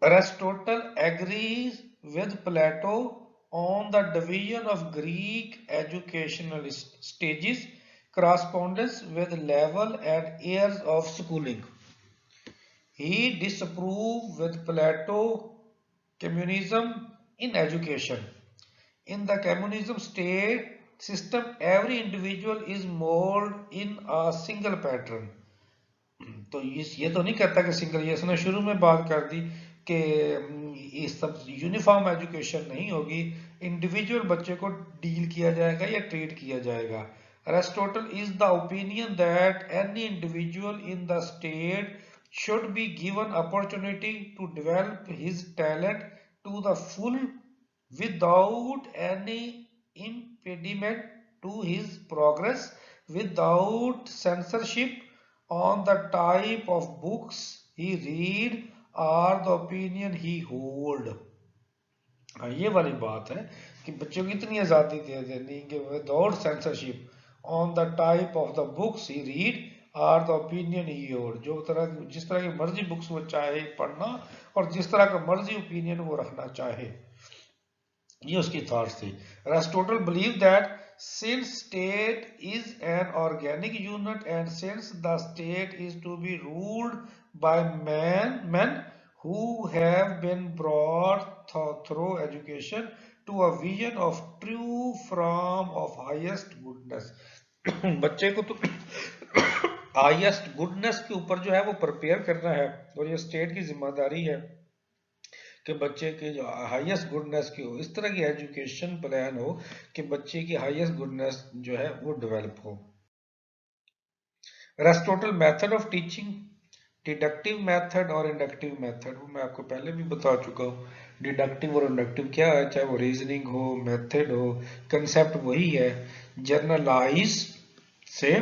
Speaker 2: Aristotle agrees with Plato on the division of Greek educational stages, correspondence with level and years of schooling. He disapproved with Plato communism in education. In the communism state system, every individual is molded in a single pattern. तो ये तो नहीं कहता कि सिंगल, ये इसने शुरू में बात कर दी कि इस सब यूनिफॉर्म एजुकेशन नहीं होगी, इंडिविजुअल बच्चे को डील किया जाएगा या ट्रीट किया जाएगा। Aristotle is the opinion that any individual in the state should be given opportunity to develop his talent to the full without any impediment to his progress, without censorship on the type of books he read or the opinion he hold. हाँ, ये वाली बात है कि बच्चों को इतनी आज़ादी दे देनी कि without censorship on the type of the books he read और द ओपिनियन ही होल्ड, जो जिस तरह की मर्जी बुक्स वो चाहे पढ़ना और जिस तरह का मर्जी ओपिनियन वो रखना चाहे। ये उसकी थॉट्स थी। Aristotle believe that since state is an organic unit and since the state is to be ruled by men who have been brought through education to a vision of true form of highest goodness बच्चे को तो हाईएस्ट गुडनेस के ऊपर जो है वो प्रिपेयर करना है और ये स्टेट की जिम्मेदारी है कि बच्चे के जो हाईएस्ट गुडनेस की हो, इस तरह की एजुकेशन प्लान हो कि बच्चे की हाईएस्ट गुडनेस जो है वो डेवलप हो। Aristotle method of teaching, deductive method और इंडक्टिव मेथड, वो मैं आपको पहले भी बता चुका हूँ। डिडक्टिव और इंडक्टिव क्या है, चाहे वो रीजनिंग हो, मेथड हो, कंसेप्ट वही है। जर्नलाइज से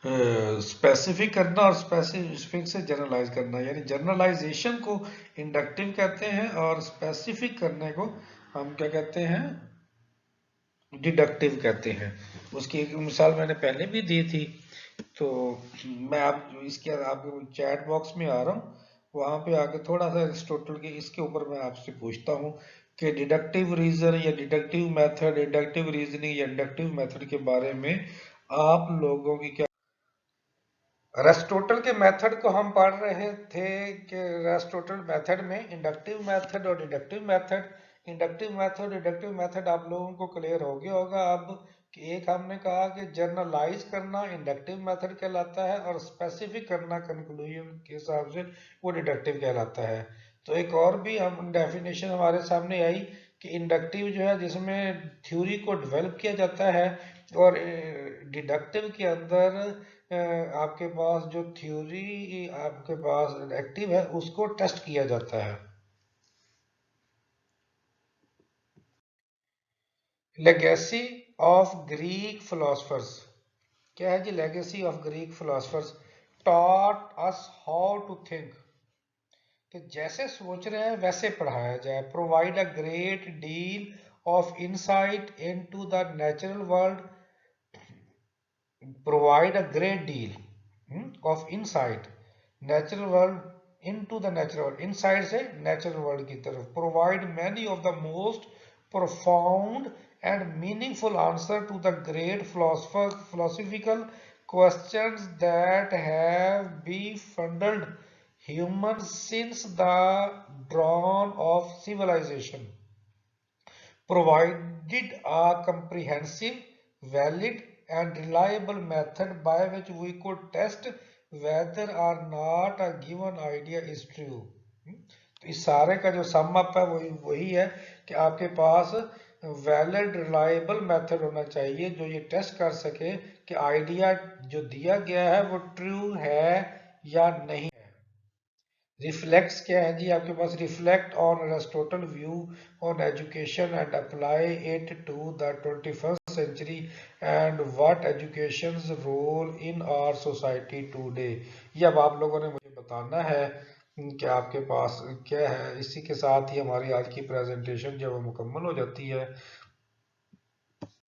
Speaker 2: स्पेसिफिक करना और स्पेसिफिक से जनरलाइज करना, यानी जनरलाइजेशन को इंडक्टिव कहते हैं और स्पेसिफिक करने को हम क्या कहते हैं, डिडक्टिव कहते हैं। उसकी एक मिसाल मैंने पहले भी दी थी, तो मैं आप इसके आपके चैट बॉक्स में आ रहा हूँ, वहां पे आके थोड़ा सा एरिस्टोटल के इसके ऊपर मैं आपसे पूछता हूँ कि डिडक्टिव रीजन या डिडक्टिव मेथड, डिडक्टिव रीजनिंग या इंडक्टिव मेथड के बारे में आप लोगों की क्या। एरिस्टोटल के मेथड को हम पढ़ रहे थे कि एरिस्टोटल मेथड में इंडक्टिव मेथड और डिडक्टिव मेथड, डिडक्टिव मेथड आप लोगों को क्लियर हो गया होगा अब कि एक हमने कहा कि जर्नलाइज करना इंडक्टिव मेथड कहलाता है और स्पेसिफिक करना कंक्लूजन के हिसाब से वो डिडक्टिव कहलाता है। तो एक और भी हम डेफिनेशन हमारे सामने आई कि इंडक्टिव जो है जिसमें थ्योरी को डेवलप किया जाता है और डिडक्टिव के अंदर आपके पास जो थ्योरी आपके पास एक्टिव है उसको टेस्ट किया जाता है। लेगेसी ऑफ ग्रीक फिलोसफर्स, क्या है जी legacy of Greek philosophers? Taught us how to think, कि जैसे सोच रहे हैं वैसे पढ़ाया जाए। Provide a great deal of insight into the natural world, provide a great deal of insight natural world into the natural world, inside से natural world की तरफ। provide many of the most profound and meaningful answer to the great philosophical questions that have befuddled humans since the dawn of civilization, provided a comprehensive, valid, and reliable method by which we could test whether or not a given idea is true। तो इस सारे का जो सम अप है वही वही है कि आपके पास वैलिड रिलायबल मेथड होना चाहिए जो ये टेस्ट कर सके कि आइडिया जो दिया गया है वो ट्रू है या नहीं। रिफ्लेक्ट्स क्या है जी आपके पास? Reflect on Aristotle view on education and apply it to the 21st century and what education's role in our society today. ये अब आप लोगों ने मुझे बताना है कि आपके पास क्या है। इसी के साथ ही हमारी आज की प्रेजेंटेशन जब मुकम्मल हो जाती है